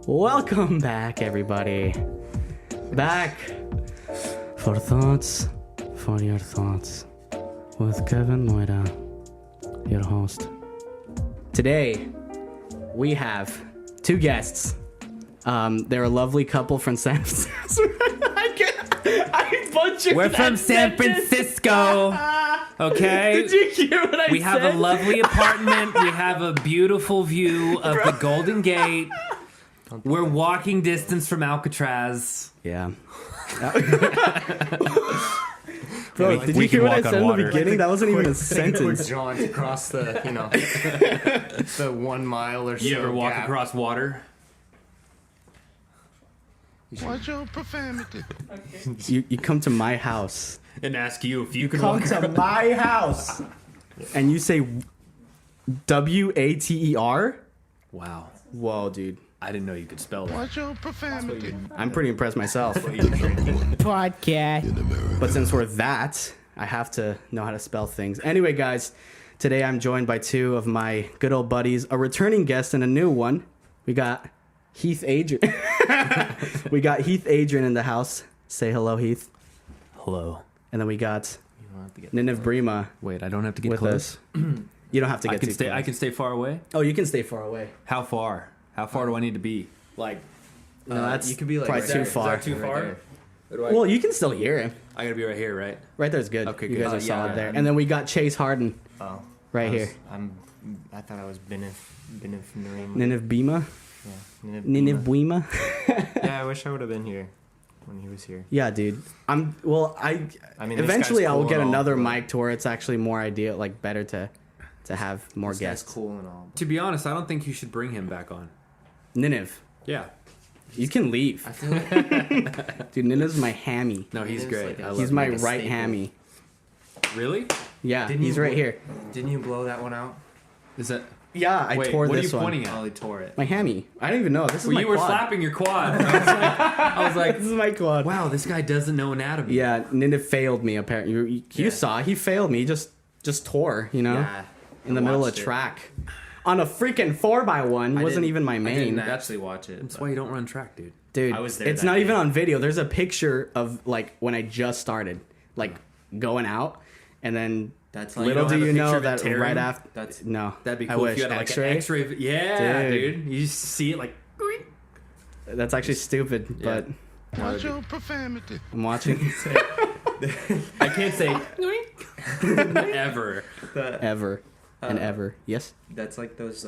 Welcome back, everybody. Back for Thoughts for Your Thoughts with Kevin Moira, your host. Today, we have two guests. They're a lovely couple from San Francisco. We're from San Francisco. Okay. Did you hear what I said? We have a lovely apartment. We have a beautiful view of the Golden Gate. We're walking distance from Alcatraz. Yeah. Bro, did you hear what I said in the beginning? That wasn't even a sentence. Jaunt across the, the 1 mile or so. You ever walk gap. across water? Watch your profanity. You come to my house. And ask you if you could Come walk to my house. And you say W-A-T-E-R? Wow. Whoa, dude. I didn't know you could spell that. Watch your profanity. I'm pretty impressed myself. Podcast. But since we're that, I have to know how to spell things. Anyway, guys, today I'm joined by two of my good old buddies, a returning guest and a new one. We got Heath Adrian. We got Heath Adrian in the house. Say hello, Heath. Hello. And then we got You don't have to get Niniv Brima Wait, I don't have to get with close. us. You don't have to get I can too stay. close. I can stay far away. Oh, you can stay far away. How far? How far do I need to be? Like, No, that's you could be like probably right too there. far. Is that too far? Well, you can still hear him. I gotta be right here, right? Right there's good. Okay, You good. guys are Oh, solid yeah, there. I'm- And then we got Chase Harden Oh, right here. I thought I was Benif Nareem. Niniv Bima. Yeah, Niniv Buima. Yeah, I wish I would have been here when he was here. Yeah, dude. I mean, this eventually guy's I will cool get and all, another but- mic to where it's actually more ideal, like better to have more This guy's guests. cool and all. To be honest, I don't think you should bring him back on. Niniv, Yeah. you can leave. I feel like Dude, Niniv's my hammy. No, he's It is great. like a- I love He's him. my like a right staple. hammy. Really? Yeah, Didn't he's you right blow- here. Didn't you blow that one out? Is that? Yeah, I Wait, tore what this are you one. pointing at? Oh, he tore it. My hammy. I don't even know. This is Well, my you were quad. flapping your quad. I was like, This is my quad. wow, this guy doesn't know anatomy. Yeah, Niniv failed me apparently. You Yeah. saw, he failed me. He just tore, you know, Yeah, in the I middle of watched it. track. On a freaking 4x1. I Wasn't didn't- even my I main. didn't actually watch it. That's but- why you don't run track, dude. Dude, I was there it's that not day. even on video. There's a picture of like when I just started, like going out, and then That's like little don't do have a you picture know of it that tearing? right after. That's- No, That'd be I cool wish. if you had like X-ray. an X-ray. Yeah, Dude. dude. You see it like. That's actually stupid, but Watch your profanity. I'm watching I can't say ever. ever and ever. Yes. That's like those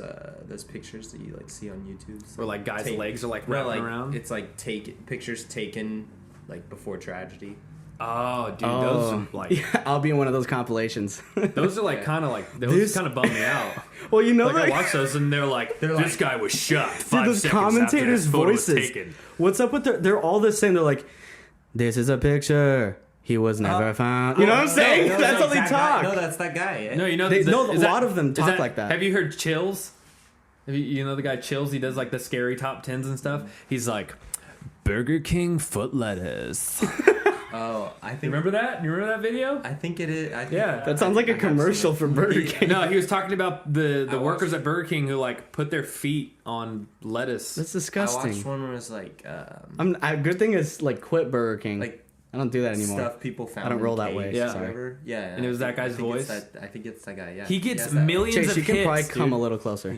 pictures that you like see on YouTube. Where like guys' Take- legs are like No, wrapping like around. it's like pictures taken like before tragedy. Oh, dude, those are like Yeah, I'll be in one of those compilations. those are like kind of like those This- kind of bum me out. Well, you know, Like I like, watch those and they're like, this guy was shot. dude, 5 those seconds after commentators' his photo was voices. taken. What's up with they're all the same. They're like, this is a picture. He was never found. You know what I'm saying? No, That's how they that talk. Guy. No, that's that guy. No, you know, They- the- no, is a lot of them is talk like that. Have you heard Chills? You know the guy Chills? He does like the scary top 10s and stuff. He's like, Burger King foot lettuce. Oh, I You think. remember that? You remember that video? I think it is. I think, Yeah. That sounds like a I have seen commercial it. for Burger King. No, he was talking about the I workers watched- at Burger King who like put their feet on lettuce. That's I disgusting. watched one where it was like, Good thing is like quit Burger King. like I don't do that anymore. stuff people found. I don't in roll that caves way, or Yeah. whatever. Yeah. And it was that guy's I think it's voice? I think it's that guy. Yeah. He gets has that. millions Chase, of you can hits, probably come dude. a little closer.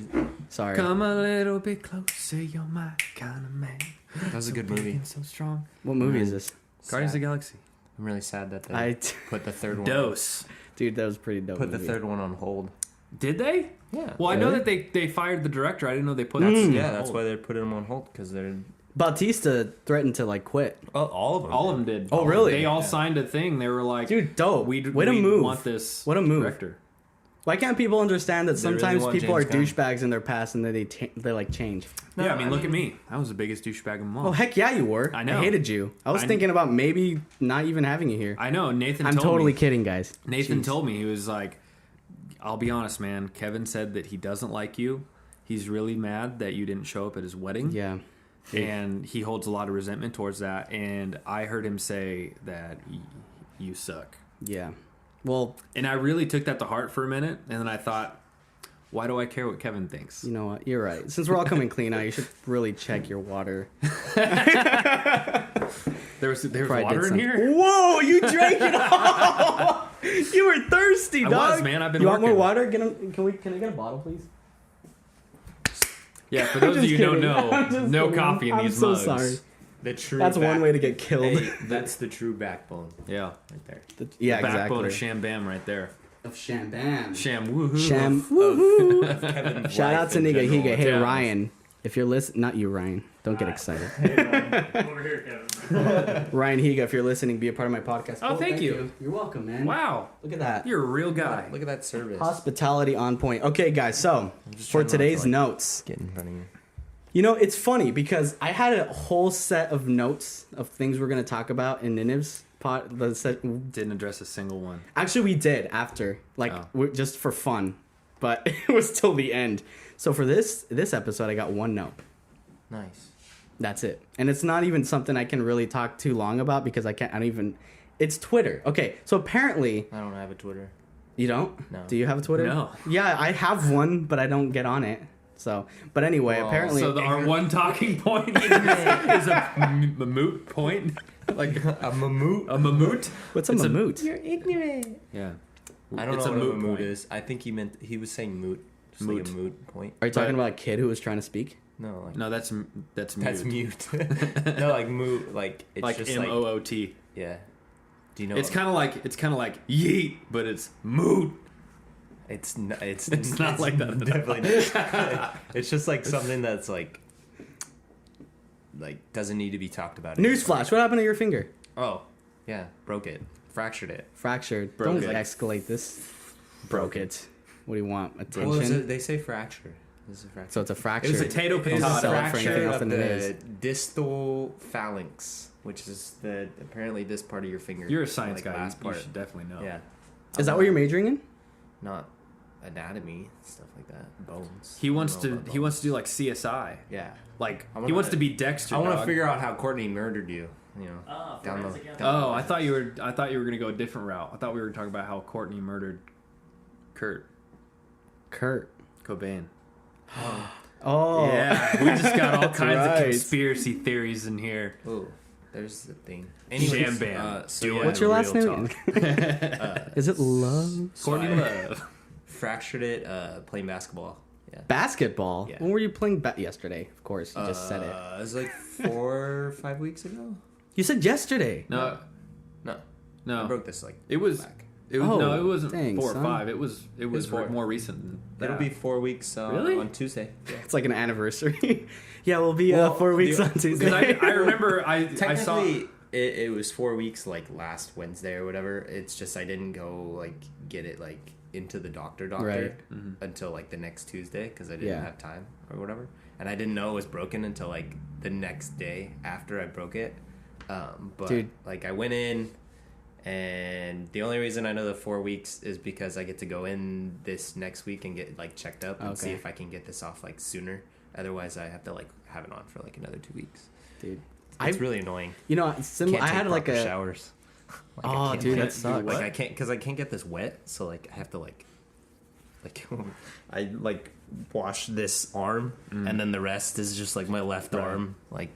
Sorry. Come a little bit closer, you're my kind of man. That was a good movie. So strong. What movie is this? Guardians of Sad. the Galaxy. I'm really sad that they I put the third one. Dose. dude, that was pretty dope. Put the movie. third one on hold. Did they? Yeah. Well, I know Really? that they fired the director. I didn't know they put That's, that. yeah, that's why they're putting them on hold because they're Bautista threatened to like quit. all of them. All of them did. Oh, really? They all signed a thing. They were like, Dude, dope. we Way to we move. want this What a move. director. Why can't people understand that They really sometimes want people are James Gunn. douchebags in their past and then they like change? No, Yeah, I mean, look at me. I was the biggest douchebag of them all. Oh heck yeah, you were. I know. I hated you. I was I- thinking about maybe not even having you here. I know. Nathan I'm told totally me. kidding, guys. Nathan Jeez. told me, he was like, I'll be honest, man. Kevin said that he doesn't like you. He's really mad that you didn't show up at his wedding. Yeah. And he holds a lot of resentment towards that. And I heard him say that you suck. Yeah. Well, And I really took that to heart for a minute. And then I thought, Why do I care what Kevin thinks? You know what? You're right. Since we're all coming clean now, you should really check your water. There was Probably water did in some- here? Whoa! You drank it all. You were thirsty, I dog. was, man. I've been You want more working. water? Can I get a bottle, please? Yeah, for those of just you who don't kidding. I'm know, just no kidding. coffee in I'm these so mugs. sorry. The true. That's one way to get killed. Hey, that's the true backbone Yeah. right there. Yeah, Backbone exactly. of Sham-bam right there. Of Sham-bam. Sham woohoo. Sham. Woohoo. Of Kevin's Shout life out to in Niga general. Higa. Hey, Yeah. Ryan. If you're listening, not you, Ryan. Don't get excited. Over here, Kevin. Ryan Higa, if you're listening, be a part of my podcast. Oh, thank you. You're welcome, man. Wow. Look at that. You're a real guy. Look at that service. Hospitality on point. Okay, guys, so just for trying not to, today's like- notes, Get in front of you. you know, it's funny because I had a whole set of notes of things we're going to talk about in Nineveh's pod. Didn't address a single one. Actually, we did after, like, Oh. just for fun, but it was till the end. So for this episode, I got one note. Nice. That's it. And it's not even something I can really talk too long about because I don't even... It's Twitter. Okay, so apparently... I don't have a Twitter. You don't? No. Do you have a Twitter? No. Yeah, I have one, but I don't get on it. So, but anyway, Well, apparently... So our one talking point is a moot point? Like A mamoot? a mamoot? What's a it's a- mamoot? You're ignorant. Yeah. I don't It's know a what moot a mamoot point. is. I think he was saying moot. Just Moot. like a moot point. Are you talking But- about a kid who was trying to speak? No, like No, that's mute. that's mute. No, like moot. Like it's Like just M-O-O-T. yeah. Do you know? It's kind of like yeet, but it's moot. It's it's It's not like that at all. Definitely not. It's just like something that's like doesn't need to be talked about. Newsflash, what happened to your finger? Oh, yeah, broke it, fractured it. Fractured. Broke Don't it. escalate this. Broke it. What do you want? Attention? Well, they say fracture. This is a fracture. So it's a fracture. It was a potato It was Don't a potato. sell it for anything fracture else of than it is. the distal phalanx, which is apparently this part of your finger. You're a science like guy. Last You part. should definitely know. Yeah. Is that what you're majoring in? Not anatomy stuff like that. Bones. He wants I don't know to. about He wants bones. to do like CSI. Yeah. Like I he wanna- wants to be Dexter. I want to dog. figure out how Courtney murdered you. You know. Down the- Forensic down- Oh, I thought you were gonna go a different route. I thought we were talking about how Courtney murdered Kurt Kurt. Cobain. Oh. Yeah, we just got all That's kinds right. of conspiracy theories in here. Oh, there's the thing. Sham-bam. so Doing yeah, What's your last real name? talk. Is it Love? Courtney Love. fractured it playing basketball. Yeah. Basketball? Yeah. When were you playing yesterday? Of course, you just said it. It was like 4 or 5 weeks ago. You said yesterday. No, No, I no. broke this like It was. back. It was Oh, no. It wasn't dang, 4 or son. 5. It was. It was four. more recent. Than It'll that. be 4 weeks Really? on Tuesday. Yeah. It's like an anniversary. Yeah, we'll be Well, 4 weeks the- on Tuesday. Because I remember I saw. Technically, it was 4 weeks like last Wednesday or whatever. It's just I didn't go like get it like into the doctor Right. until like the next Tuesday because I didn't Yeah. have time or whatever, and I didn't know it was broken until like the next day after I broke it. But Dude. like I went in, and the only reason I know the 4 weeks is because I get to go in this next week and get like checked up and see Okay. if I can get this off like sooner. Otherwise, I have to like have it on for like another 2 weeks. Dude. It's really annoying. You know, Can't I had take like proper a. showers. Like, I Oh, can't, dude, like, that sucks. Like I can't because I can't get this wet, so like I have to like I like wash this arm, and then the rest is just like my left arm, like,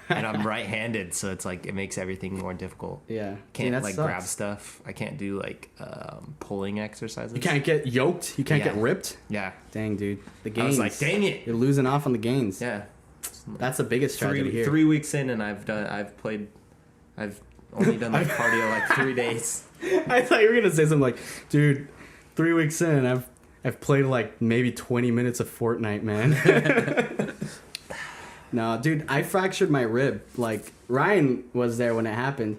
and I'm right-handed, so it's like it makes everything more difficult. Yeah. Can't Dude, that like sucks. grab stuff. I can't do like pulling exercises. You can't get yoked. You can't Yeah. get ripped. Yeah, Dang, dude. The I gains. was like, dang it. You're losing off on the gains. Yeah, That's the biggest tragedy here. 3 weeks in, and I've only done like cardio like 3 days. I thought you were gonna say something like, dude, 3 weeks in, I've played like maybe 20 minutes of Fortnite, man. No, dude, I fractured my rib. Like Ryan was there when it happened.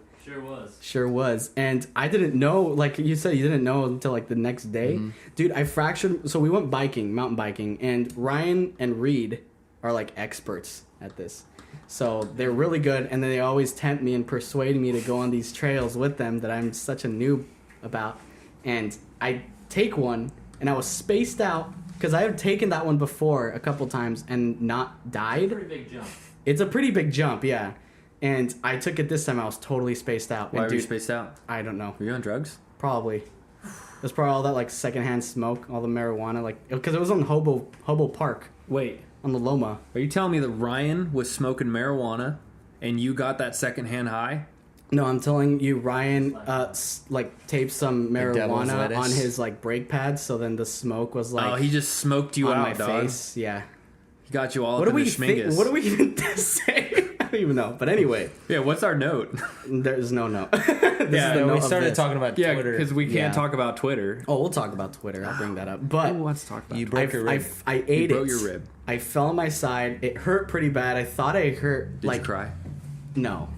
Sure was. And I didn't know, like you said, you didn't know until like the next day. Mm-hmm. Dude, I fractured. So we went mountain biking, and Ryan and Reed are like experts at this. So they're really good, and then they always tempt me and persuade me to go on these trails with them that I'm such a noob about. And I take one, and I was spaced out because I have taken that one before a couple times and not died. Pretty big jump. It's a pretty big jump, yeah. And I took it this time. I was totally spaced out. Why and were you dude, spaced out? I don't know. Were you on drugs? Probably. It was probably all that like secondhand smoke, all the marijuana, like because it was on Hobo Park Wait, on the Loma. are you telling me that Ryan was smoking marijuana and you got that secondhand high? No, I'm telling you, Ryan like taped some devil's marijuana lettuce. on his like brake pads, so then the smoke was like Oh, he just smoked you on out, my dog. face. Yeah. He got you all What up do in we the think? schmingus. What do we even say? I don't even know. But anyway, Yeah, what's our note? there's no note. This Yeah, is the No, note we of started this. talking about Yeah, Twitter. because we can't Yeah. talk about Twitter. Oh, we'll talk about Twitter. I'll bring that up. But Who wants to talk about You it? broke your rib. I ate You broke it. your rib. I fell on my side. It hurt pretty bad. I thought I hurt. Did like you cry? No.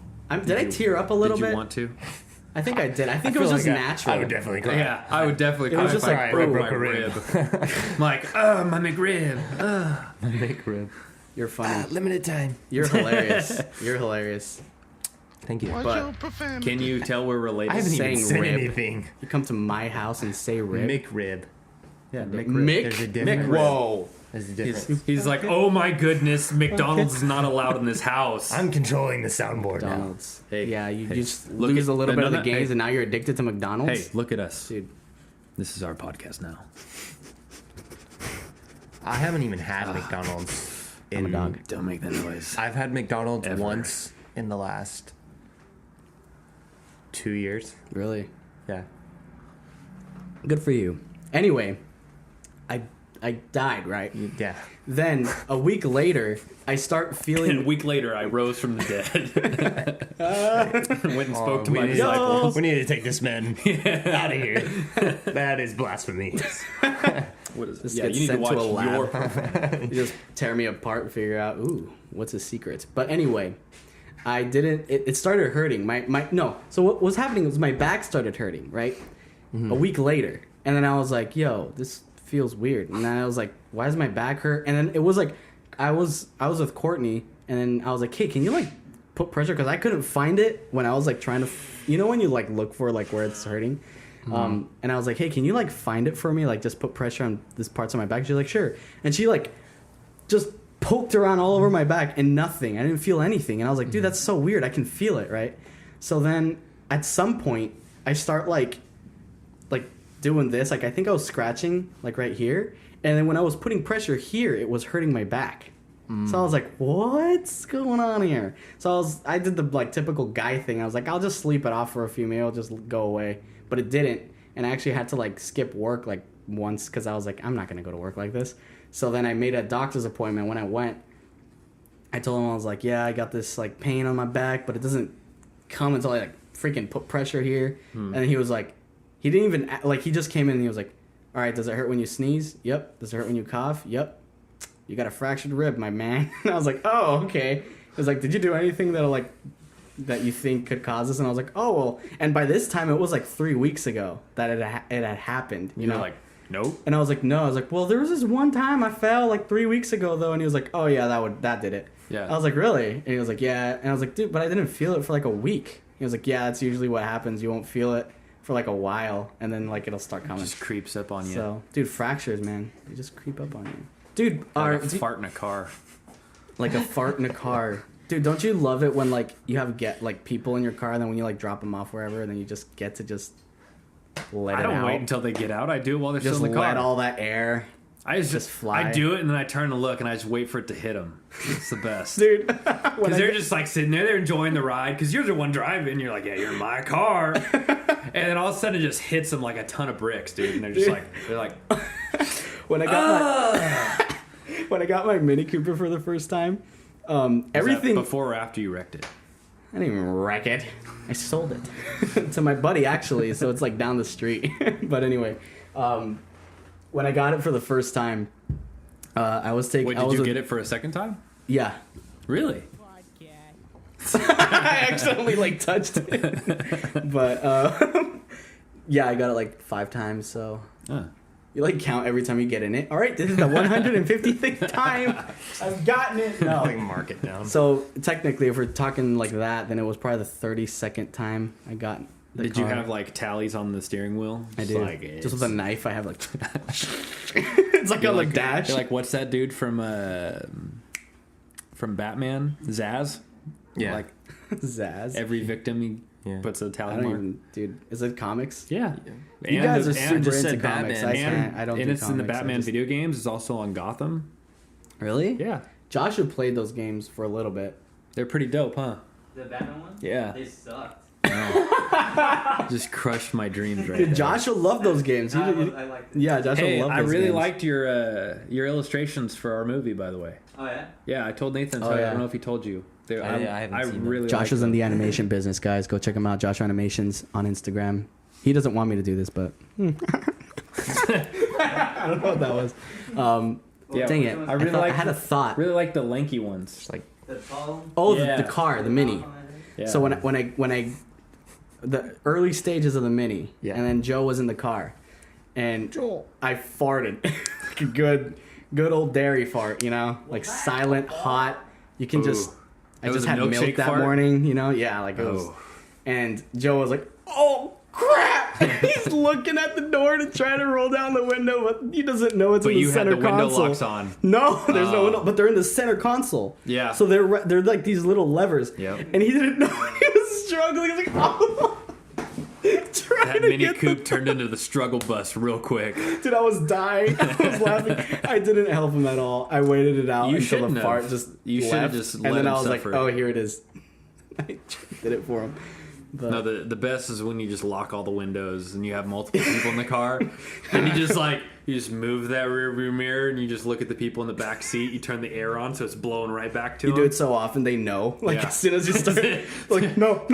Did I tear up a little Did you bit? want to? I think I did. I think it feel was just like natural. I would definitely cry. Yeah, I would definitely It cry was if just I like, broke oh, my rib. I'm like, my McRib. McRib. You're funny. Limited time. You're hilarious. You're hilarious. Thank you. Watch But your profanity. Can you tell we're related? I haven't even saying said rib. anything. You come to my house and say rib. McRib. Yeah, Mick. There's a difference. Whoa. There's a difference. He's like, oh my goodness, McDonald's is not allowed in this house. I'm controlling the soundboard now. McDonald's. Hey, yeah, you hey, just look lose at- a little bit of the no, gains, hey. and now you're addicted to McDonald's. Hey, look at us. Dude. This is our podcast now. I haven't even had McDonald's. I'm a dog. Don't make that noise. I've had McDonald's Ever. once in the last 2 years. Really? Yeah. Good for you. Anyway, I died, right? Yeah. Then a week later, I start And a feeling week later, I rose from the dead. Went and spoke to we my need- disciples. We need to take this man out of here. That is blasphemy. What is it? This Yeah, gets you need to sent to watch a lab. your. you just tear me apart and figure out, ooh, what's his secrets. But anyway, I didn't. It started hurting. No. So what was happening was my back started hurting. Right. A week later, and then I was like, yo, this feels weird. And then I was like, why does my back hurt? And then it was like, I was with Courtney, and then I was like, hey, can you like put pressure? Because I couldn't find it when I was like trying to, when you like look for like where it's hurting. And I was like, hey, can you like find it for me? Like just put pressure on this parts of my back. She's like, sure. And she like just poked around all over my back and nothing. I didn't feel anything. And I was like, dude, that's so weird. I can feel it, right? So then at some point I start like doing this. Like I think I was scratching like right here. And then when I was putting pressure here, it was hurting my back. So I was like, what's going on here? So I did the like typical guy thing. I was like, I'll just sleep it off for a few minutes. It'll just go away. But it didn't. And I actually had to like skip work like once because I was like, I'm not going to go to work like this. So then I made a doctor's appointment. When I went, I told him, I was like, yeah, I got this like pain on my back, but it doesn't come until I like freaking put pressure here. And then he was like, he didn't even, like he just came in and he was like, all right, does it hurt when you sneeze? Yep. Does it hurt when you cough? Yep. You got a fractured rib, my man. And I was like, oh, okay. He was like, did you do anything that you think could cause this? And I was like, oh, well. And by this time, it was like 3 weeks ago that it had happened. You You're know? like, nope. And I was like, no. I was like, well, there was this one time I fell like 3 weeks ago, though. And he was like, oh, yeah, that did it. Yeah. I was like, really? And he was like, yeah. And I was like, dude, but I didn't feel it for like a week. He was like, yeah, that's usually what happens. You won't feel it for like a while, and then like it'll start coming. Just creeps up on you. So, dude, fractures, man, they just creep up on you. Dude, Like a fart in a car. like a fart in a car. Dude, don't you love it when like you have like people in your car, and then when you like drop them off wherever, and then you just get to just let I it don't out. wait until they get out. I do it while they're Just still in the car. let all that air. I just fly. I do it and then I turn to look and I just wait for it to hit them. It's the best. Dude, Because they're just like sitting there, they're enjoying the ride. Because you're the one driving. You're like, yeah, you're in my car. And then all of a sudden it just hits them like a ton of bricks, dude. And they're just like, when I got when I got my Mini Cooper for the first time, everything before or after you wrecked it. I didn't even wreck it. I sold it to my buddy actually, so it's like down the street. But anyway, when I got it for the first time, I was taking. Wait, did you get it for a second time? Yeah. Really? I accidentally like touched it. But yeah, I got it like 5 times. So you like count every time you get in it. All right, this is the 156th time I've gotten it. No. Like mark it down. So technically, if we're talking like that, then it was probably the 32nd time I got. Did you have like tallies on the steering wheel? I Just do. like, Just with a knife, I have like. It's like a like dash. You're like, what's that dude from Batman? Zaz? Yeah. Like Zaz. every victim Yeah. Puts the I Italian don't mark. even, dude. Is it comics? Yeah. You And guys the- are and super just into said comics. Batman. I can't. I don't And do it's in the comics. I Batman just- video games. It's also on Gotham. Really? Yeah. Joshua played those games for a little bit. They're pretty dope, huh? The Batman one? Yeah. They sucked. Just crushed my dreams right Dude, there. Joshua loved those games. I liked it. Yeah, Joshua Hey, loved I those really games. liked your illustrations for our movie, by the way. Oh, yeah? Yeah, I told Nathan. Oh, So I yeah. don't know if he told you. I haven't seen them. really Joshua's liked in the them. animation business, guys. Go check him out. Joshua Animations on Instagram. He doesn't want me to do this, but I don't know what that was. Yeah, Dang it! I really I like. had a thought. Really like the lanky ones. Just like The tall Oh, Yeah. the car, the mini. Yeah. So when I the early stages of the mini, Yeah. and then Joe was in the car, and I farted, like a good old dairy fart, like silent, hot. You can just. I It was just a had milk milkshake that fart? morning, yeah, like it was. Oh. And Joe was like, "Oh crap!" He's looking at the door to try to roll down the window, but he doesn't know it's But in the you had center the window console. locks on. No, there's no Oh. window, but they're in the center console. Yeah. So they're like these little levers. Yep. And he didn't know he was struggling. He's like, oh. Trying That to Mini get Coupe turned into the struggle bus real quick. Dude, I was dying. I was laughing. I didn't help him at all. I waited it out You until shouldn't the have. fart just You should left. have just And let then him I was suffer. like, oh, here it is. I did it for him. But No, the best is when you just lock all the windows and you have multiple people in the car, and you just move that rear view mirror and you just look at the people in the back seat. You turn the air on so it's blowing right back to you them. do it so often they know. Like Yeah. as soon as you start, like no.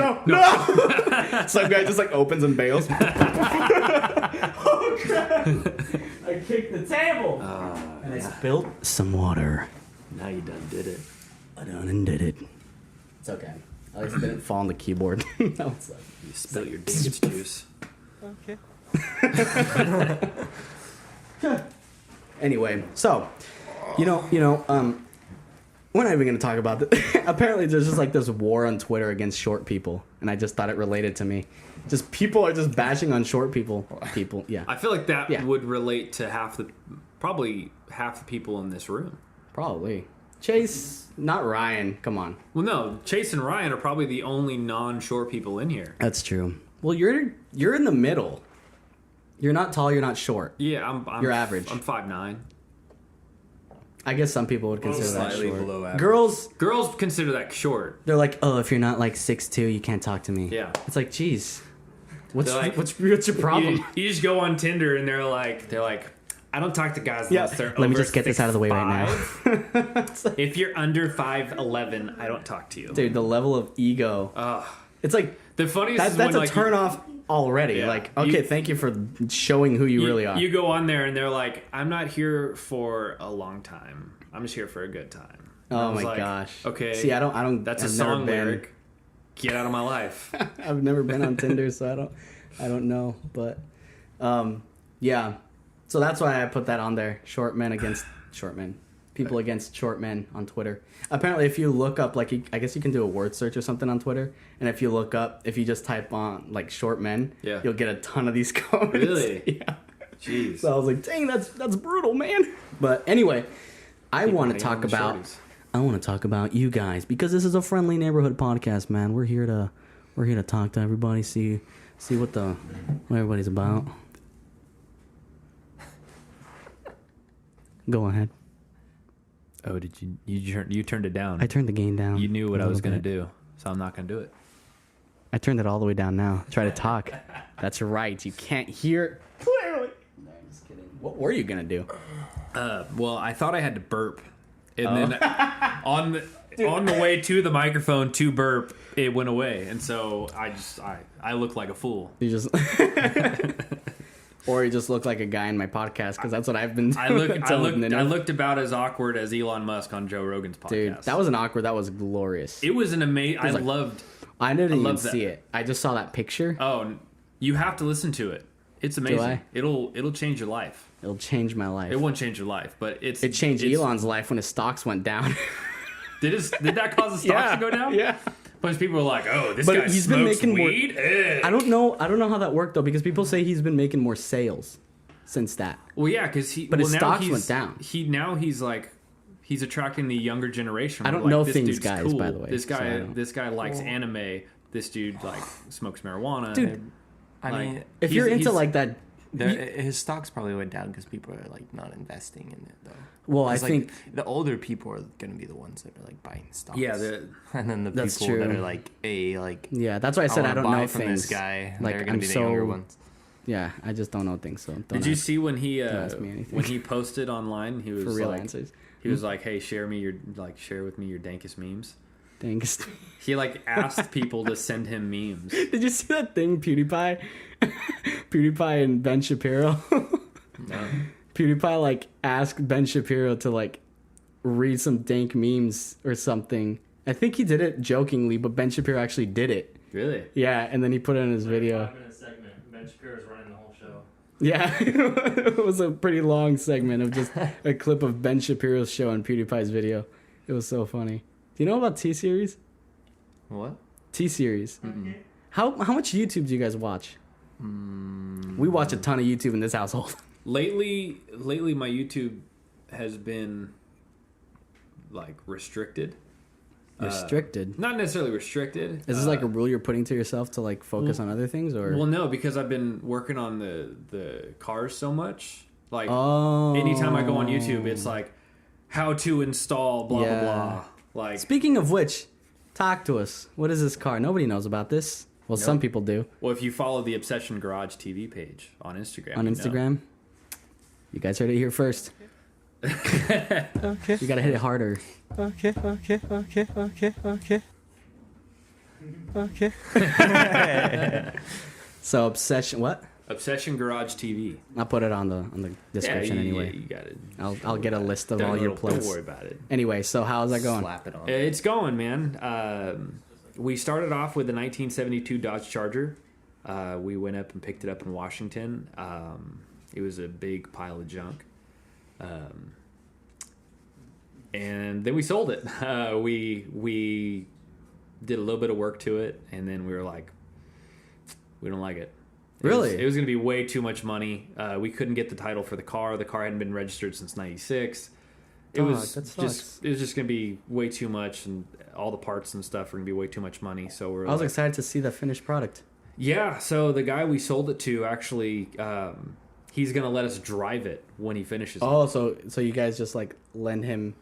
Some guy just like opens and bails. Oh crap! I kicked the table and I spilled some water. now you done did it. I done and did it. It's okay. At least it didn't fall on the keyboard. That was like, You spill your dance juice. anyway, so we're not even going to talk about this. Apparently, there's just like this war on Twitter against short people, and I just thought it related to me. Just people are just bashing on short people. Yeah, I feel like that Yeah. would relate to probably half the people in this room. probably. Chase, not Ryan. Come on, Well, no, Chase and Ryan are probably the only non-short people in here. that's true. Well, you're in the middle. You're not tall. You're not short. Yeah, I'm You're average. I'm 5'9". I guess some people would consider that Slightly short. below average. Girls, Girls consider that short. they're like, oh, if you're not like 6'2", you can't talk to me. Yeah. It's like, geez, what's They're like- what's your problem? You just go on Tinder and they're like, I don't talk to guys Yeah, unless they're let me over just get this out of the way right now. 6'5". If you're under 5'11", I don't talk to you. Dude, the level of ego. It's like The funniest is that's when, a like, turn off already. Yeah. Like, okay, thank you for showing who you really are. You go on there and they're like, I'm not here for a long time. I'm just here for a good time. And I Oh was my like, gosh. Okay. See, I don't. That's a I've never song been- lyric. Get out of my life. I've never been on Tinder, so I don't know. But, yeah. So that's why I put that on there. Short men against short men. People against short men on Twitter. Apparently, if you look up, like, I guess you can do a word search or something on Twitter. And if you look up, if you just type on, like, short men, Yeah. you'll get a ton of these comments. Really? Yeah. Jeez. So I was like, dang, that's brutal, man. But anyway, I want to hating talk on the about shorties. I want to talk about you guys because this is a friendly neighborhood podcast, man. We're here to talk to everybody, see what everybody's about. Go ahead. Oh, did you turned it down? I turned the gain down. You knew what a I was little going to bit. do, so I'm not going to do it. I turned it all the way down now. Try to talk. That's right. You can't hear clearly. No, I'm just kidding. What were you gonna do? Well, I thought I had to burp, and then on the way to the microphone to burp, it went away, and so I look like a fool. You just, or you just look like a guy in my podcast because that's what I've been doing. I looked about as awkward as Elon Musk on Joe Rogan's podcast. Dude, that wasn't awkward. That was glorious. It was an amazing. I like- loved. I didn't even love that. see it. I just saw that picture. Oh, you have to listen to it. It's amazing. I? It'll change your life. It'll change my life. It won't change your life, but It changed Elon's life when his stocks went down. Did that cause the stocks to go down? Yeah. A bunch of people were like, "Oh, this But guy he's been smokes making more- weed." Ugh. I don't know how that worked though because people say he's been making more sales since that. Well, yeah, because But his stocks went down. He's attracting the younger generation. I don't Like, know this things, dude's guys, cool. by the way, This so I guy, don't- this guy likes anime. this dude like smokes marijuana. Dude, I Like, mean, if he's- you're into he's- like that, his stocks probably went down because people are like not investing in it though. well, I 'Cause, like, think the older people are going to be the ones that are like buying stocks. yeah, and then the That's people that true. are like, hey, like yeah, that's why I said I wanna don't buy know from things. this guy. Like, They're going I'm to be the so- younger ones. Yeah, I just don't know things. So don't Did you ask see when he ask me anything. when he posted online? He was for real like, answers. he was like, "Hey, share with me your dankest memes." Thanks. He like asked people to send him memes. Did you see that thing, PewDiePie? PewDiePie and Ben Shapiro. No. PewDiePie like asked Ben Shapiro to like read some dank memes or something. I think he did it jokingly, but Ben Shapiro actually did it. Really? Yeah, and then he put it in his video. 5-minute segment. Ben Shapiro's running the whole show. Yeah, it was a pretty long segment of just a clip of Ben Shapiro's show on PewDiePie's video. It was so funny. Do you know about T-Series? What? T-Series. How much YouTube do you guys watch? We watch a ton of YouTube in this household. Lately, my YouTube has been like restricted. Restricted. Not necessarily restricted. Is this like a rule you're putting to yourself to like focus on other things, or? Well, no, because I've been working on the cars so much. Like Oh. anytime I go on YouTube, it's like how to install blah Yeah. blah blah. Like, Speaking of which, talk to us. What is this car? Nobody knows about this. Well, some people do well, if you follow the Obsession Garage TV page on Instagram, on you know. Instagram. You guys heard it here first. Okay. You gotta hit it harder. Okay. So obsession. What? Obsession Garage TV. I'll put it on the description anyway. you got it. I'll get a list of all your plugs. Don't worry about it. Anyway, so how's that going? Slap it on. It's going, man. We started off with a 1972 Dodge Charger. We went up and picked it up in Washington. It was a big pile of junk. And then we sold it. We did a little bit of work to it, and then we were like, we don't like it. Really? It was going to be way too much money. We couldn't get the title for the car. The car hadn't been registered since '96. It Dog, was that just going to be way too much, and all the parts and stuff were going to be way too much money. So we're I was like, excited to see the finished product. yeah. So the guy we sold it to actually, he's going to let us drive it when he finishes. Oh, so you guys just like lend him,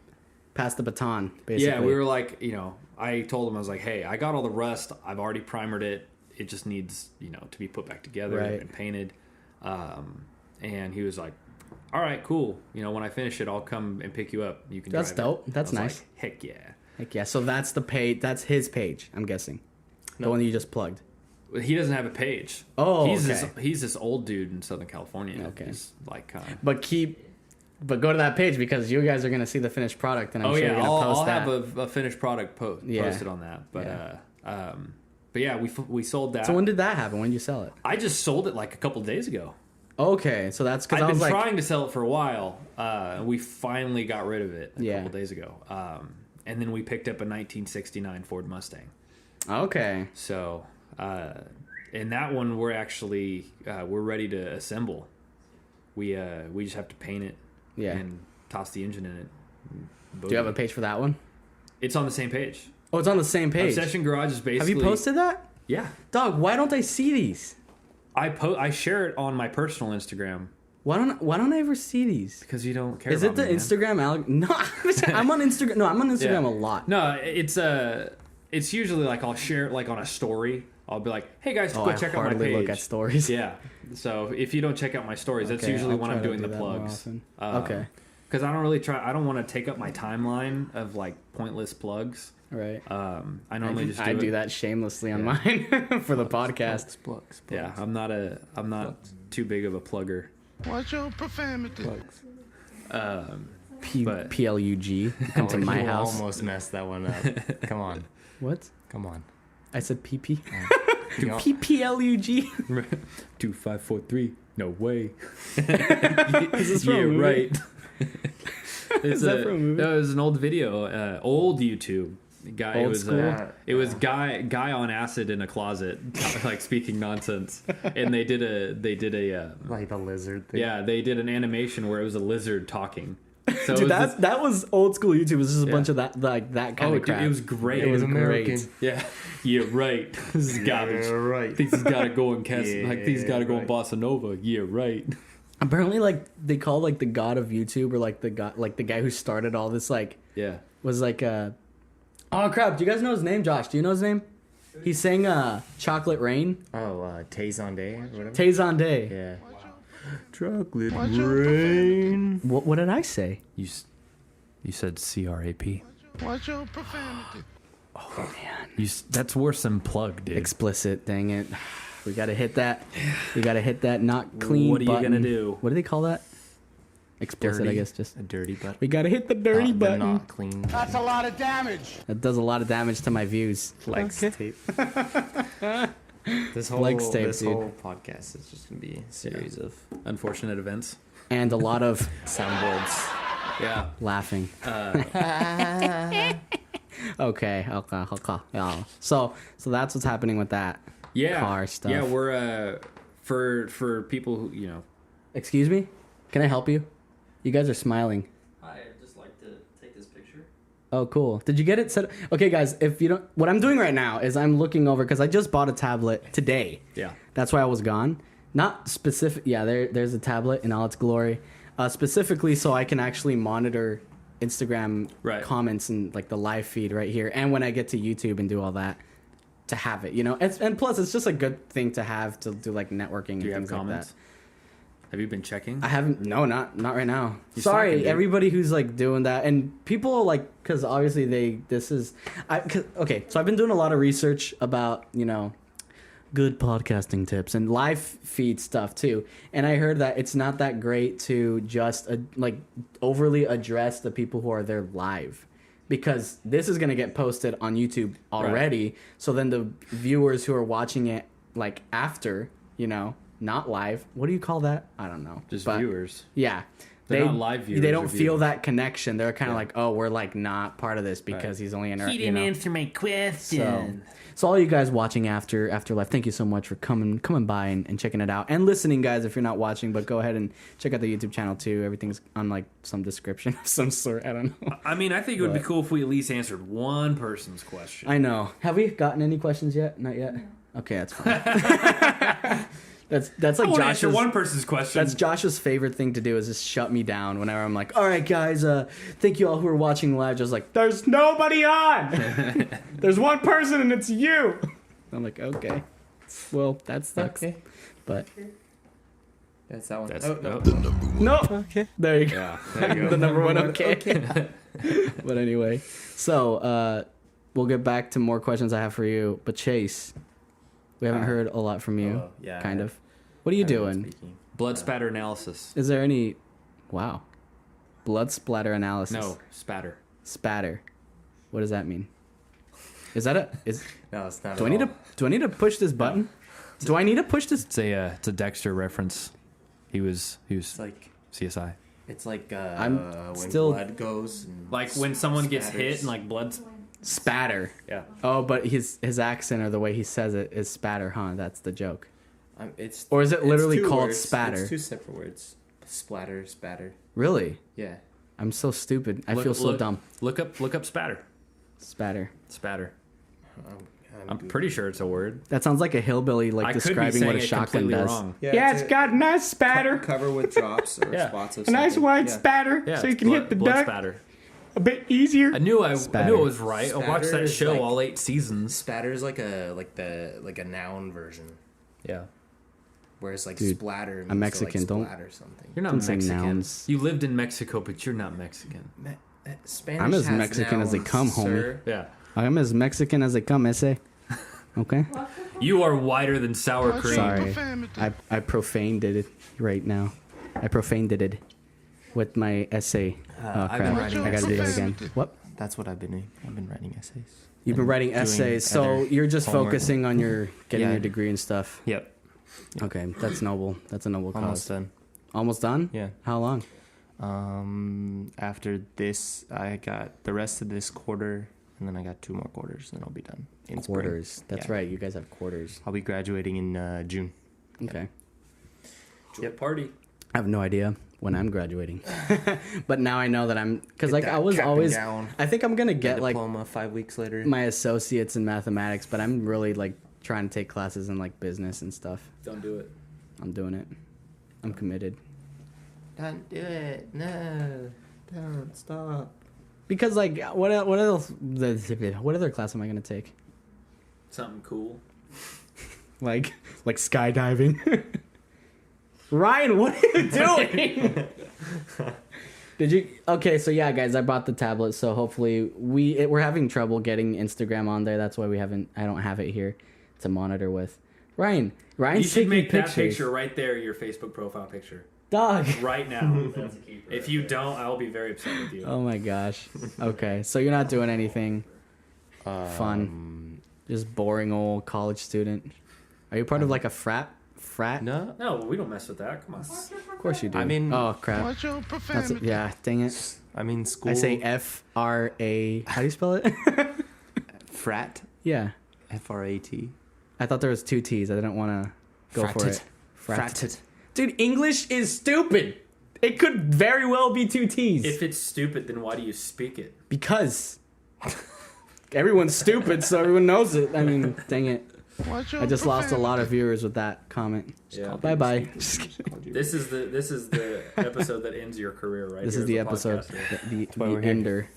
pass the baton, basically. Yeah, we were like, I told him, I was like, hey, I got all the rust. I've already primered it. It just needs, to be put back together Right. and painted. And he was like, all right, cool. When I finish it, I'll come and pick you up. You can That's drive it. dope. That's I was nice. like, heck yeah. Heck yeah. So that's the page. That's his page. I'm guessing. The one that you just plugged. He doesn't have a page. Oh, he's okay. he's this old dude in Southern California. Okay. He's like, But go to that page because you guys are gonna see the finished product, and I'm sure you're gonna I'll post that. have a finished product Yeah. posted on that. But yeah, we sold that. So when did that happen? When did you sell it? I just sold it like a couple days ago. Okay, so that's because I've I was been like, trying to sell it for a while. We finally got rid of it a Yeah. couple days ago. And then we picked up a 1969 Ford Mustang. okay, So, and that one we're actually we're ready to assemble. We just have to paint it Yeah. and toss the engine in it. do you have a page for that one? It's on the same page. Oh, it's on the same page. Obsession Garage is basically. Have you posted that? Yeah, Dog, why don't I see these? I share it on my personal Instagram Why don't I ever see these? because you don't care. Is it about the me, man. Instagram? No, I'm on Instagram. No, I'm on Instagram Yeah. a lot. No, it's usually like I'll share it like on a story. I'll be like, "Hey guys, Oh, go I check out my hardly page." look at stories. Yeah. So if you don't check out my stories, that's Okay, usually I'll when try I'm to doing do the that more plugs. often. Okay. Because I don't really try. I don't want to take up my timeline of like pointless plugs. Right. I normally just do I it. do that shamelessly on mine for the podcast. Plugs. Yeah, I'm not too big of a plugger. Watch your profanity. But- PLUG. Come to my You house. almost messed that one up. Come on. What? Come on. I said PP. You know, PPLUG. 2543. No way. Is this from a movie? right. Is that from a movie? No, it was an old video, old YouTube. Guy, Old it was school? it was guy on acid in a closet, like speaking nonsense, and they did a like the lizard thing. yeah, they did an animation where it was a lizard talking. So Dude, it was that was old school YouTube. It was just a Yeah. bunch of that kind oh, of dude, crap. it was great. It was American. great. Yeah, yeah, right. This is garbage. right. Things gotta go in things gotta go in right. Bossa Nova. Yeah, right. Apparently, like they call like the god of YouTube or like the guy who started all this like Yeah. was like oh crap. Do you guys know his name, Josh? Do you know his name? He sang Chocolate Rain. Oh, Taze on Day or whatever. Taze Day. Yeah. Chocolate Watch your rain. What did I say? You said CRAP. Watch your profanity. Oh man. That's worse than plug, dude. Explicit, dang it. We gotta hit that. We gotta hit that not clean What are you button. gonna do? What do they call that? Explicit, Dirty. I guess. Just A dirty butt. we gotta hit the dirty The button. not clean. That's a lot of damage. That does a lot of damage to my views. Flex tape. This whole Flex tape, this dude. whole podcast is just gonna be a series of Unfortunate events. And a lot of soundboards. Yeah. laughing. Okay. Yeah. So that's what's happening with that. Yeah. Car stuff. Yeah, we're for people who Excuse me? Can I help you? You guys are smiling. I'd just like to take this picture. Oh, cool. Did you get it set? Okay, guys, if you don't, what I'm doing right now is I'm looking over because I just bought a tablet today. Yeah. That's why I was gone. Not specific. Yeah, there's a tablet in all its glory. Specifically so I can actually monitor Instagram Right. comments and like the live feed right here. And when I get to YouTube and do all that, to have it, and plus it's just a good thing to have to do like networking and Do you have things like comments? that. Have you been checking? I haven't. No, not right now. You're Sorry, slacking, dude. everybody who's like doing that, and people like because obviously okay. So I've been doing a lot of research about good podcasting tips and live feed stuff too, and I heard that it's not that great to just like overly address the people who are there live. Because this is gonna get posted on YouTube already, so then the viewers who are watching it like after, not live. What do you call that? I don't know. Just But, viewers. Yeah. They're not live viewers They or don't feel viewers. that connection. They're kind of Yeah. like, oh, we're like not part of this because he's only in our. answer my question. So all you guys watching after live, thank you so much for coming by and checking it out and listening, guys. If you're not watching, but go ahead and check out the YouTube channel too. Everything's on like some description of some sort. I don't know. I mean, I think it would be But- cool if we at least answered one person's question. I know. Have we gotten any questions yet? Not yet. Okay, that's fine. that's like I won't answer Josh's. one person's question. That's Josh's favorite thing to do is just shut me down whenever I'm like, all right, guys, thank you all who are watching live. Just like, there's nobody on. There's one person and it's you. I'm like, okay. Well, that sucks. Okay. But That's that one. That's no. Okay. There you go. yeah. There you go. The number one. Okay. But anyway, so we'll get back to more questions I have for you. But Chase, we haven't heard a lot from you. hello. Yeah, kind I- of. What are you I've been doing? speaking. Blood spatter analysis. Is there any? Wow. Blood splatter analysis. No, spatter. Spatter. What does that mean? Is that a is? No, it's not. Do I need to push this button? Do I need to push this? It's a Dexter reference. He was It's like CSI. I'm when still- blood goes. And Like when someone gets spatters. hit and like blood. Spatter. Yeah. Oh, but his accent or the way he says it is spatter, huh? That's the joke. It's Or is it it's literally two called words. spatter? It's two separate words. Splatter, spatter. Really? Yeah. I'm so stupid. I feel so dumb. Look up spatter. Spatter. I'm Googling. pretty sure it's a word. That sounds like a hillbilly like I could be describing saying what a it shotgun completely does. wrong. Yeah, it's got a nice spatter. Cover with drops or Yeah. spots of A nice something. wide Yeah. spatter Yeah, so you it's can blood, hit the blood duck spatter. a bit easier. I knew it Spatter. was right. I watched Spatter that is show like- all 8 seasons. Spatter is like a noun version, Yeah. whereas like Dude, splatter. Means I'm Mexican, To, don't- like, splatter something. You're not Don't say Mexican. nouns. You lived in Mexico, but you're not Mexican. Spanish I'm as has Mexican as they nouns, come, homie. sir. Yeah. I'm as Mexican as they come, essay. Okay. You are whiter than sour Watch cream. your Sorry. profanity. I profaned it right now. I profaned it with my essay. Oh I've crap! been I writing gotta do that again. essays. What? That's what I've been doing. I've been writing essays. You've been And writing doing essays, so other you're just homework. focusing on your getting Yeah. your degree and stuff. Yep. Okay, that's noble. That's a noble Almost cause. done. Almost done? Yeah. How long? After this, I got the rest of this quarter, and then I got 2 more quarters, and I'll be done. In spring. Quarters. That's Yeah. right. You guys have quarters. I'll be graduating in June. Okay. Yep. Party. I have no idea when I'm graduating. But now I know that because like Get I that was cap and always, gown. I think I'm going to get like diploma 5 weeks later. my associates in mathematics, but I'm really like trying to take classes in like business and stuff. Don't do it. I'm doing it. I'm committed. Don't do it. No. Don't stop. Because like what else? What other class am I going to take? Something cool. Like skydiving. Ryan, what are you doing? Did you? Okay, so yeah, guys, I bought the tablet, so hopefully we're having trouble getting Instagram on there. That's why I don't have it here to monitor with. Ryan's You should taking make pictures. that picture right there your Facebook profile picture. Dog. Right now. That's a keeper. If you don't, I will be very upset with you. Oh my gosh. Okay, so you're not doing anything fun. Just boring old college student. Are you part of like a frat? No. No, we don't mess with that. Come on. Of course you do. I mean- oh crap. Watch your That's profanity. yeah. Dang it. I mean, school. I say FRA. How do you spell it? frat. Yeah. FRAT. I thought there was 2 T's. I didn't want to go for it. Fratted. Dude, English is stupid. It could very well be 2 T's. If it's stupid, then why do you speak it? Because everyone's stupid, so everyone knows it. I mean, dang it. Watch your I just lost a profanity. lot of viewers with that comment. Yeah. Bye bye. This is the episode that ends your career, right? This here is the as a episode, podcaster. the why we're here. ender.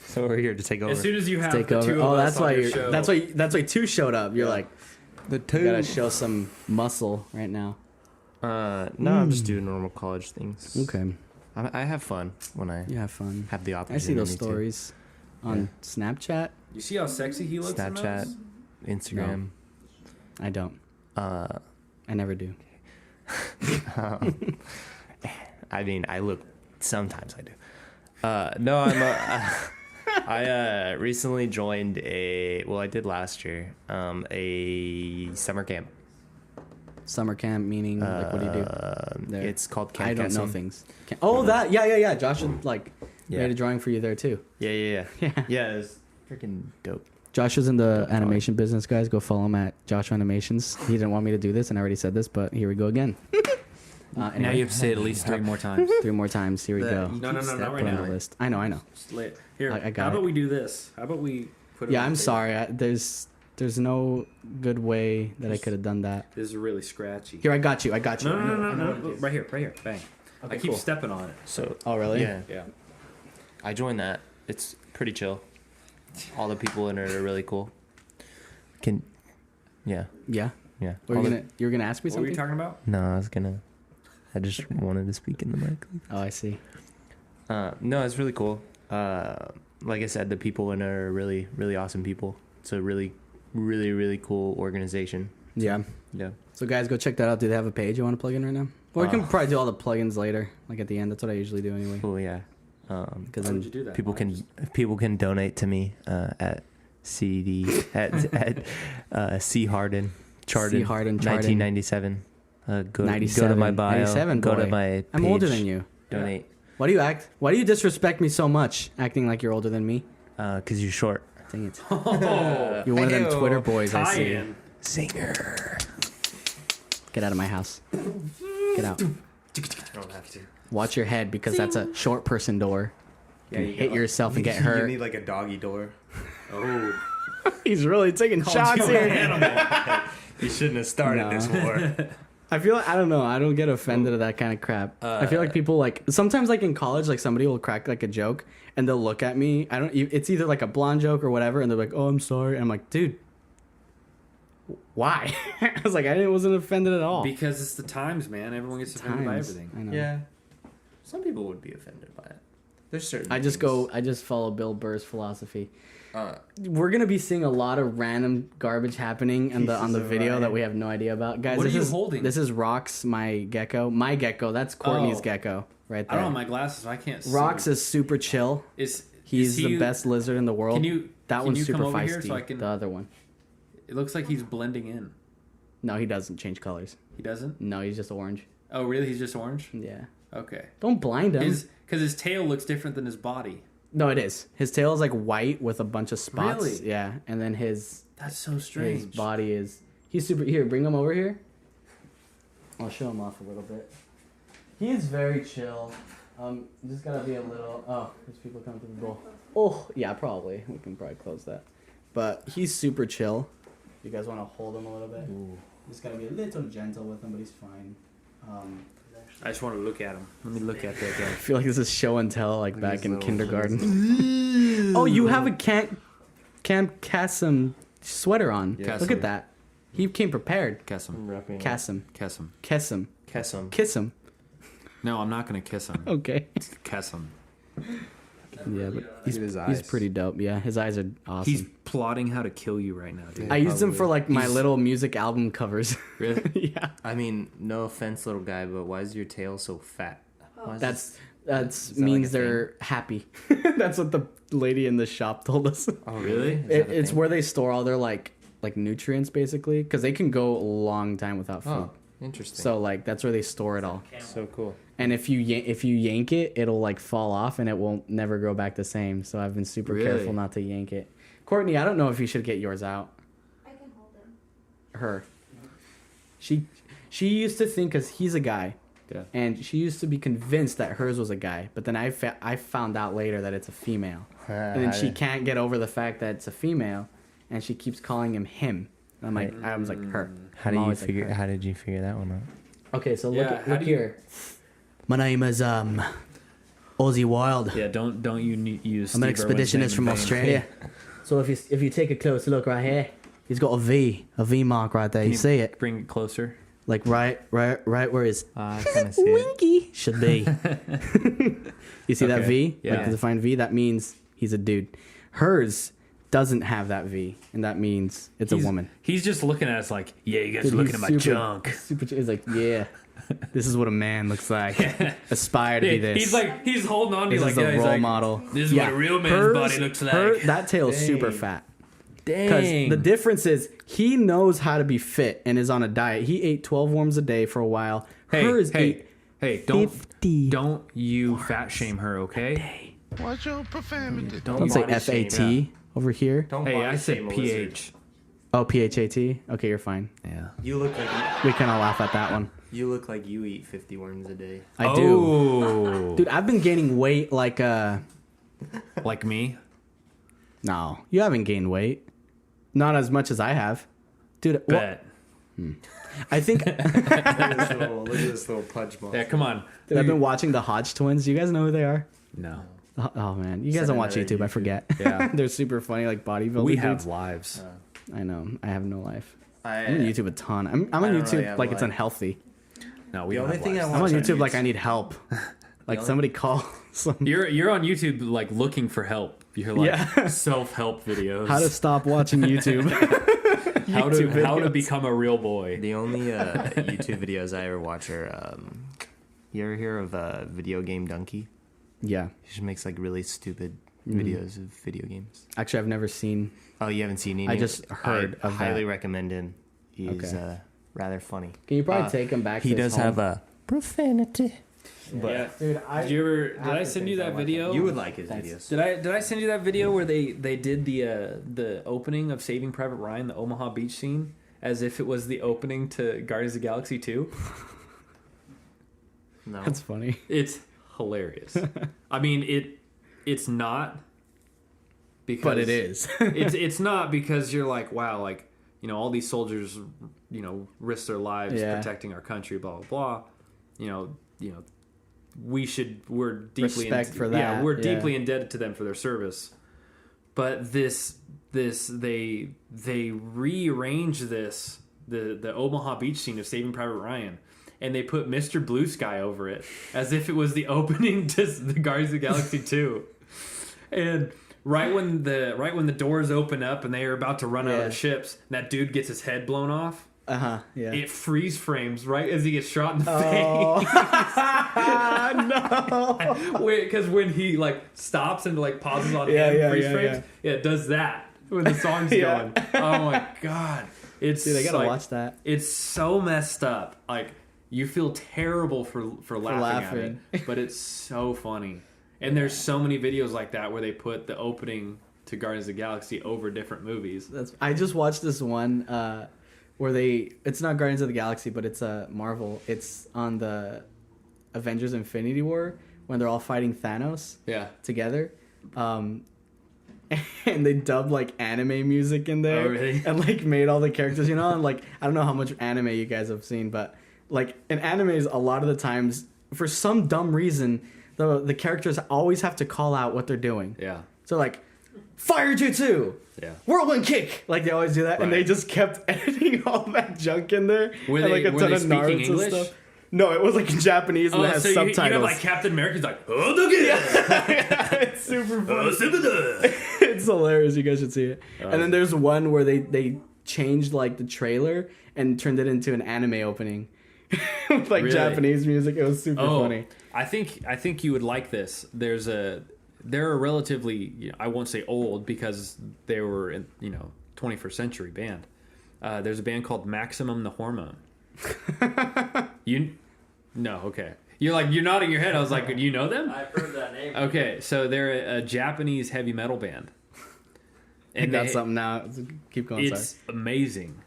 So we're here to take over. As soon as you have Take the over. two Oh, of us that's on why your you're. show, That's why 2 showed up. You're Yeah. like, the you gotta show some muscle right now. No, I'm just doing normal college things. Okay, I have fun when I you have fun. have the I opportunity. see those to. stories on Snapchat. you see how sexy he looks in Snapchat, those? Instagram. I don't. Uh, I never do. I mean, I look. Sometimes I do. No, I recently joined I did last year. A summer camp. Summer camp meaning like what do you do? There. It's called Camp I don't know Kessin. things. Oh, that yeah. Josh had like Yeah. made a drawing for you there too. Yeah. Yeah. Yeah, it was freaking dope. Josh is in the animation business, guys. Go follow him at Josh Animations. He didn't want me to do this, and I already said this, but here we go again. Now Anyway, you have to say it at least 3 more times. 3 more times. Here we go. No, not Put right it on now. the list. I know. Just lay it. Here, I got how about it. we do this? How about we put it Yeah, on I'm the table? sorry. There's no good way that I could have done that. This is really scratchy. Here, I got you. No, I know no. Right here. Bang. I keep cool. stepping on it. So Oh, really? yeah, Yeah. I joined that. It's pretty chill. All the people in it are really cool. Yeah. Yeah. Were you were gonna ask me What were something? you talking about? No, I just wanted to speak in the mic. Oh, I see. No, it's really cool. Like I said, the people in it are really, really awesome people. It's a really, really, really cool organization. Yeah. Yeah. So guys, go check that out. Do they have a page you want to plug in right now? Or we can probably do all the plugins later, like at the end. That's what I usually do anyway. Oh yeah. Because Why would you do that? People Why can just- people can donate to me at CD at C Harden Charted C. Harden, Charted. 1997. Go to 97. my bio. 97, go to boy. my page. I'm older than you. Donate Why do you disrespect me so much, acting like you're older than me? because you're short. Dang it. Oh, You're one of them Twitter boys I see. tie-in. Singer. Get out of my house. Get out. You don't have to. Watch your head because that's a short person door. Yeah, You hit yourself and get You hurt. need like a doggy door. Oh. He's really taking shots you an here. animal. You shouldn't have started No. this war. I feel like, I don't know. I don't get offended at that kind of crap. I feel like people like sometimes like in college, like somebody will crack like a joke and they'll look at me. It's either like a blonde joke or whatever, and they're like, "Oh, I'm sorry." And I'm like, "Dude, why?" I was like, I wasn't offended at all. Because it's the times, man. Everyone gets offended by Times. everything. I know. Yeah. Some people would be offended by it. There's certain. I just follow Bill Burr's philosophy. We're gonna be seeing a lot of random garbage happening on the Pieces of video Ryan. that we have no idea about. Guys, What are this you is holding? This is Rox, my gecko. My gecko. That's Courtney's Oh. gecko right I there. don't have my glasses, so I can't see. Rox is super chill. He's the best lizard in the world. That can one's you super come over feisty. here so I can- The other one. It looks like he's blending in. No, he doesn't change colors. He doesn't? No, he's just orange. Oh, really? He's just orange? Yeah. Okay. Don't blind him. Because his tail looks different than his body. No, it is. His tail is like white with a bunch of spots. Really? Yeah, and then his That's so strange. his body is. He's super. Here, bring him over here. I'll show him off a little bit. He is very chill. You just gotta be a little. Oh, there's people coming to the door. Oh, yeah, probably. We can probably close that. But he's super chill. You guys want to hold him a little bit? Ooh. Just gotta be a little gentle with him, but he's fine. I just want to look at him. Let me look at that I guy. feel like this is show and tell, like Look at back his in little kindergarten. Oh, you have a Camp Cassim sweater on. Yeah. Look at that. He came prepared. Kiss him. I'm repping. Cassim. Kiss him. Kiss him. Kiss him. Kiss him. No, I'm not gonna kiss him. Okay. Kiss him. Yeah, but Look at his he's eyes. pretty dope. Yeah, his eyes are awesome. He's plotting how to kill you right now, dude. I used him for Probably. like my He's- little music album covers. Really? Yeah. I mean, no offense, little guy, but why is your tail so fat? Why is That's that means like a they're happy. That's what the lady in the shop told us. Oh, Really? Is that a It's thing? where they store all their like nutrients basically, because they can go a long time without food. Oh, interesting. So like that's where they store it all. so cool. And if you yank it, it'll like fall off and it won't never grow back the same. So I've been super Really? careful not to yank it. Courtney, I don't know if you should get yours out. I can hold him. Her. She used to think, because he's a guy, Yeah. and she used to be convinced that hers was a guy. But then I found out later that it's a female. And then she can't get over the fact that it's a female, and she keeps calling him him. And I'm like, I was like, her. How I'm do you always like, figure? her. How did you figure that one out? Okay, so Yeah, how look do you- here. My name is Aussie Wild. Yeah. Don't you use? I'm an Steve Irwin's name expeditionist from in vain. Australia. So if you take a closer look right here, he's got a V mark right there. Can You see it? Bring it closer. Like right where his I kind of see it. winky should be. You see that Okay, V? yeah. Like the defined V? That means he's a dude. Hers doesn't have that V, and that means it's a woman. He's just looking at us like, yeah, you guys Dude, are looking he's at my super- junk. He's like, yeah, this is what a man looks like. Aspire to be this. He's holding on to This you is like, the yeah, he's role like, model. this is what a real man's body looks like. That tail is super fat. Because Dang. the difference is he knows how to be fit and is on a diet. He ate 12 worms a day for a while. Hers ate hey, 50. don't you fat shame her, okay? Watch your profanity. Don't say body shame, FAT over here. Don't Hey, body I said shame a lizard. PH. Oh, PHAT? Okay, you're fine. Yeah. You look like We kind of laugh at that one. you eat 50 worms a day. I do. Dude, I've been gaining weight like Like me? No, you haven't gained weight. Not as much as I have. Dude, well, Bet. I think Look at this little pudge ball. Yeah, come on. dude, I've been watching the Hodge twins. Do you guys know who they are? No. Oh man, you guys don't watch another YouTube. I YouTube. forget. Yeah. They're super funny, like bodybuilding. We dudes. have lives. I know. I have no life. I, I'm on YouTube a ton. I'm I on don't YouTube really have like it's life. unhealthy. No, we The don't only have thing I lives. I'm on watch on YouTube like YouTube- I need help. Like only- somebody call some. You're on YouTube like looking for help. You're like Yeah. self-help videos. How to stop watching YouTube. how YouTube to videos. become a real boy. The only YouTube videos I ever watch are, you ever hear of Video Game Donkey? Yeah. He just makes like really stupid Mm-hmm. videos of video games. Actually, I've never seen. Oh, you haven't seen any? I just heard I of highly that. recommend him. He's Okay. rather funny. Can you probably Uh, take him back? He to his does have home? a profanity. Yeah. Dude, Did I send you that video? You would like his Thanks. videos. Did I send you that video where they did the opening of Saving Private Ryan, the Omaha Beach scene, as if it was the opening to Guardians of the Galaxy 2? No. That's funny. It's hilarious. I mean, it's not because But it is. it's not because you're like, wow, like, you know, all these soldiers, you know, risk their lives Yeah. protecting our country, blah blah blah. You know, we're deeply Respect for Yeah, that, we're yeah. deeply indebted to them for their service. But they rearrange this the Omaha Beach scene of Saving Private Ryan, and they put Mr. Blue Sky over it as if it was the opening to the Guardians of the Galaxy 2. And right when the doors open up and they are about to run out Yeah. of the ships, and that dude gets his head blown off. Yeah. It freeze frames right as he gets shot in the Oh. face. no. Because when he like stops and like pauses on Yeah, him, yeah, freeze yeah, frames, yeah, it does that when the song's Yeah. going. Oh my god, it's Dude, I gotta like, watch that. It's so messed up. Like you feel terrible for laughing at it, but it's so funny. And there's so many videos like that where they put the opening to Guardians of the Galaxy over different movies. I just watched this one where it's not Guardians of the Galaxy, but it's Marvel. It's on the Avengers Infinity War when they're all fighting Thanos Yeah. together. And they dubbed like anime music in there. Oh, really? And like made all the characters, you know, and like I don't know how much anime you guys have seen, but like in animes a lot of the times for some dumb reason the characters always have to call out what they're doing. Yeah. So like fire jutsu, Yeah. whirlwind kick, like they always do that, and Right. they just kept editing all that junk in there. Were and they- like a were ton they of speaking Naruto English? stuff. No, it was like in Japanese and it has so subtitles. you know, like Captain America's like, oh, look at It's super funny. it. It's hilarious. You guys should see it. And then there's one where they changed like the trailer and turned it into an anime opening with like Really? Japanese music. It was super funny. I think you would like this. They're a relatively, I won't say old because they were in, 21st century band. There's a band called Maximum the Hormone. No, okay. You're nodding your head. I was like, do you know them? I've heard that name. Okay, so they're a Japanese heavy metal band. And got something now. Keep going. It's Sorry. amazing.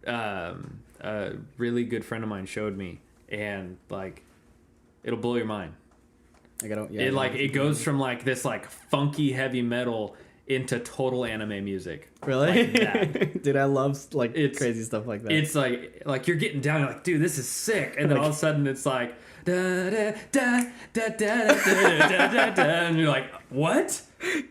A really good friend of mine showed me, and like, it'll blow your mind. Like, I don't. Yeah, It goes from like this like funky heavy metal into total anime music. Really, like that. dude. I love like It's- crazy stuff like that. It's like you're getting down. You're like, dude, this is sick, and then all of a sudden it's like da da da da da da da da da, and you're like, what?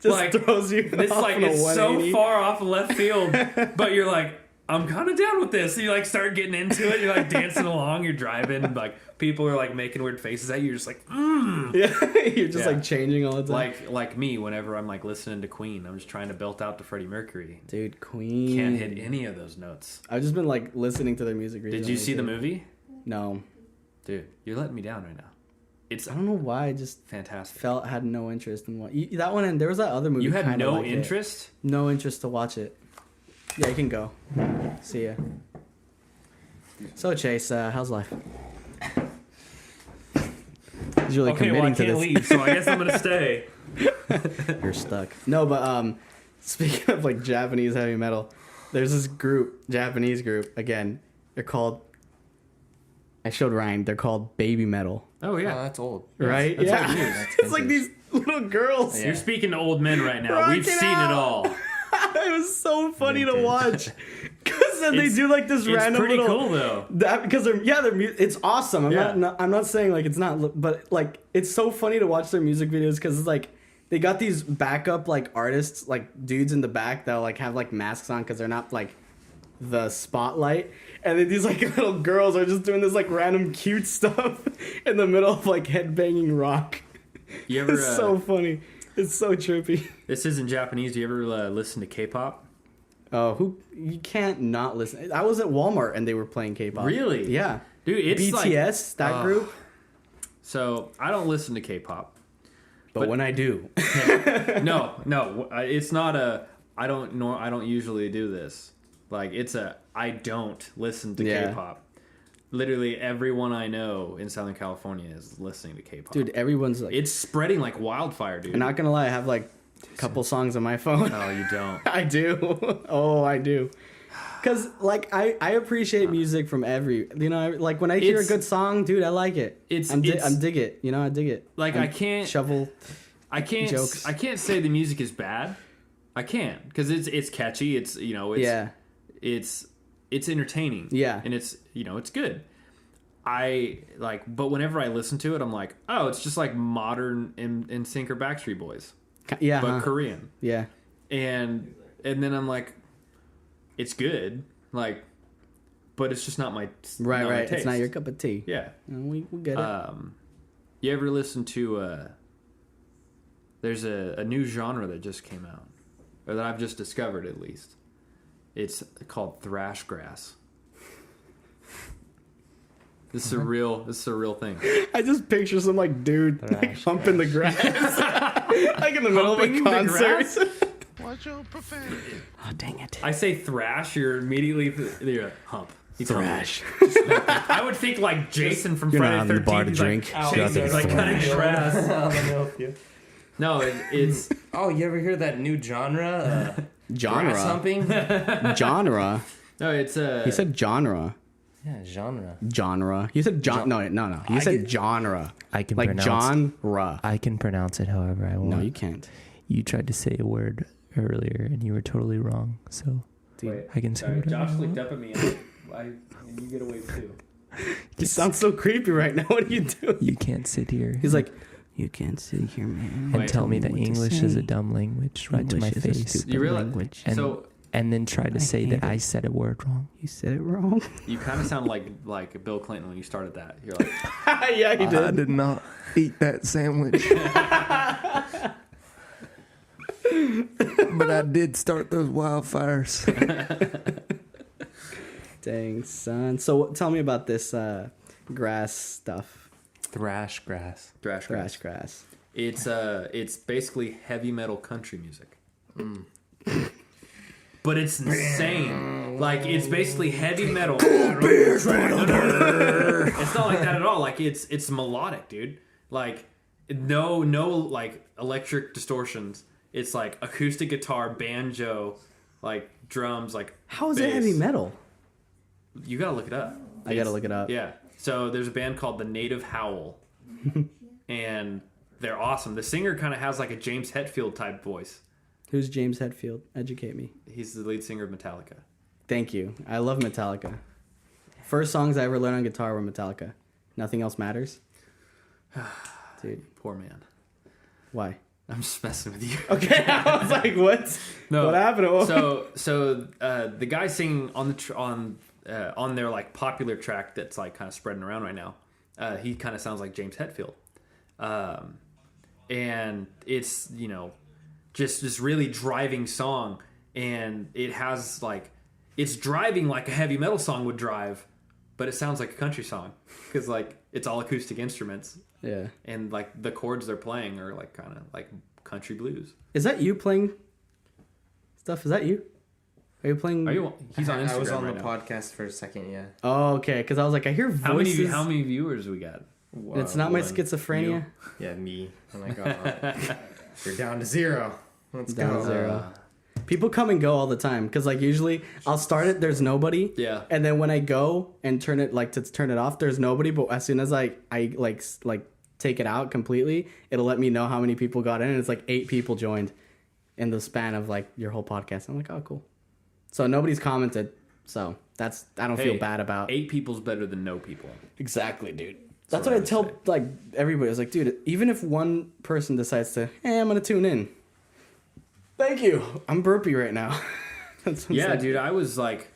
just like, throws you. It's off like in a it's so 180. far off left field, but you're like, I'm kind of down with this. So you like start getting into it. You're like dancing along. You're driving. Like people are like making weird faces at you. You're just like, Yeah, you're just Yeah. like changing all the time. like me. Whenever I'm like listening to Queen, I'm just trying to belt out to Freddie Mercury. Dude, Queen. Can't hit any of those notes. I've just been like listening to their music recently. Did you see the too. movie? No, Dude, you're letting me down right now. It's I don't know why. I just fantastic. had no interest in what that one, and there was that other movie. You had kinda no like it. interest? No interest to watch it. Yeah, you can go. See ya. So Chase, how's life? He's really committing to this. leave, so I guess I'm gonna stay. You're stuck. No, but speaking of like Japanese heavy metal, there's this Japanese group. Again, they're called. I showed Ryan. They're called Baby Metal. Oh Oh, yeah, that's old. Right? that's yeah. old news. That's It's like vintage. these little girls. you're speaking to old men right now. Rock We've it seen out. it all. It was so funny to Vintage. watch because then they It's- do like this It's random pretty little. cool though. That because it's awesome. Yeah. I'm not saying like it's not, but like it's so funny to watch their music videos because it's like they got these backup like artists like dudes in the back that like have like masks on because they're not like the spotlight, and then these like little girls are just doing this like random cute stuff in the middle of like headbanging rock. You ever? It's so funny. It's so trippy. This isn't Japanese. Do you ever listen to K-pop? Oh, you can't not listen. I was at Walmart and they were playing K-pop. Really? Yeah. Dude, it's BTS, that group. So I don't listen to K-pop. But when I do, No, it's not a. I don't usually do this. Like it's a. I don't listen to Yeah. K-pop. Literally everyone I know in Southern California is listening to K-pop. dude, everyone's like. It's spreading like wildfire, dude. I'm not gonna lie, I have like a couple songs on my phone. No, you don't. I do. Oh, I do. Cause like I appreciate music from like when I hear a It's- good song, dude, I like it. I'm dig it. You know, I dig it. Like, I can't- shovel. I can't. Jokes. I can't say the music is bad. I can't because it's catchy. It's Yeah. it's entertaining. Yeah. and it's it's good. But whenever I listen to it, I'm like, oh, it's just like modern NSYNC or Backstreet Boys, Yeah. but huh? Korean. Yeah. And then I'm like, it's good, like, but it's just not my Right. not my Right. It's taste. not your cup of tea. Yeah. We get it. You ever listen to? There's a new genre that just came out, or that I've just discovered at least. It's called thrash grass. This is a real thing. I just picture some like dude like humping the grass, like in the middle of a Humping the concert. grass? Watch your profanity. Oh dang it! I say thrash, you're immediately you're like, hump. He's Thrash. I would think like Jason from You're not Friday on the the 13th. bar to He's drink. Like, You're out chasing, there he's like to cutting grass. Let me help you. No, it's Oh, you ever hear that new genre? Grass Genre. humping? Genre. no, it's He said genre. Yeah, genre. Genre. You said no. You said genre. I can like pronounce genre. I can pronounce it however I want. No, you can't. You tried to say a word earlier and you were totally wrong. So Wait, I can say sorry, whatever Josh I looked want. up at me and you get away too. You sound so creepy right now. What are you doing? You can't sit here. He's like, you can't sit here, man. and tell me that what to English is say. a dumb language right to my English is a face. stupid You realize? language. And, So and then try to say that hate I it. said a word wrong. You said it wrong. you kind of sound like Bill Clinton when you started that. You're like, Yeah, he did. I did not eat that sandwich. But I did start those wildfires. Dang, son. So tell me about this grass stuff. Thrash grass. thrash Grass, grass. grass. It's basically heavy metal country music. But it's insane. Like it's basically heavy metal. It's not like that at all. Like it's melodic, dude. Like no like electric distortions. It's like acoustic guitar, banjo, like drums, like How is bass. it heavy metal? You gotta look it up. I gotta look it up. Yeah. So there's a band called the Native Howl, and they're awesome. The singer kind of has like a James Hetfield type voice. Who's James Hetfield? Educate me. He's the lead singer of Metallica. Thank you. I love Metallica. First songs I ever learned on guitar were Metallica. Nothing else matters. Dude, Poor man. why? I'm just messing with you. Okay, I was like, what? No. What happened? So the guy singing on their like popular track that's like kind of spreading around right now. He kind of sounds like James Hetfield, and it's just this really driving song, and it has like it's driving like a heavy metal song would drive, but it sounds like a country song because like it's all acoustic instruments. Yeah. And like the chords they're playing are like kind of like country blues. Is that you playing stuff? Is that you? Are you playing? Are you? He's on Instagram I was on right the now. podcast for a second, yeah. Oh, okay. Because I was like, I hear voices. How many viewers we got? And it's not my One. schizophrenia. Yeah, me. I'm like, oh, we're down to 0. Let's Down go. to 0. People come and go all the time because like usually I'll start it, there's nobody. Yeah. And then when I go and turn it off, there's nobody. But as soon as I like take it out completely, it'll let me know how many people got in. And it's like 8 people joined in the span of like your whole podcast. I'm like, oh, cool. So nobody's commented. So I don't feel bad about. 8 people's better than no people. Exactly, dude. That's what what I I would tell say. like everybody. I was like, dude, even if one person decides to, hey, I'm gonna tune in. Thank you. I'm burpy right now. That's what I'm saying. Dude, I was like,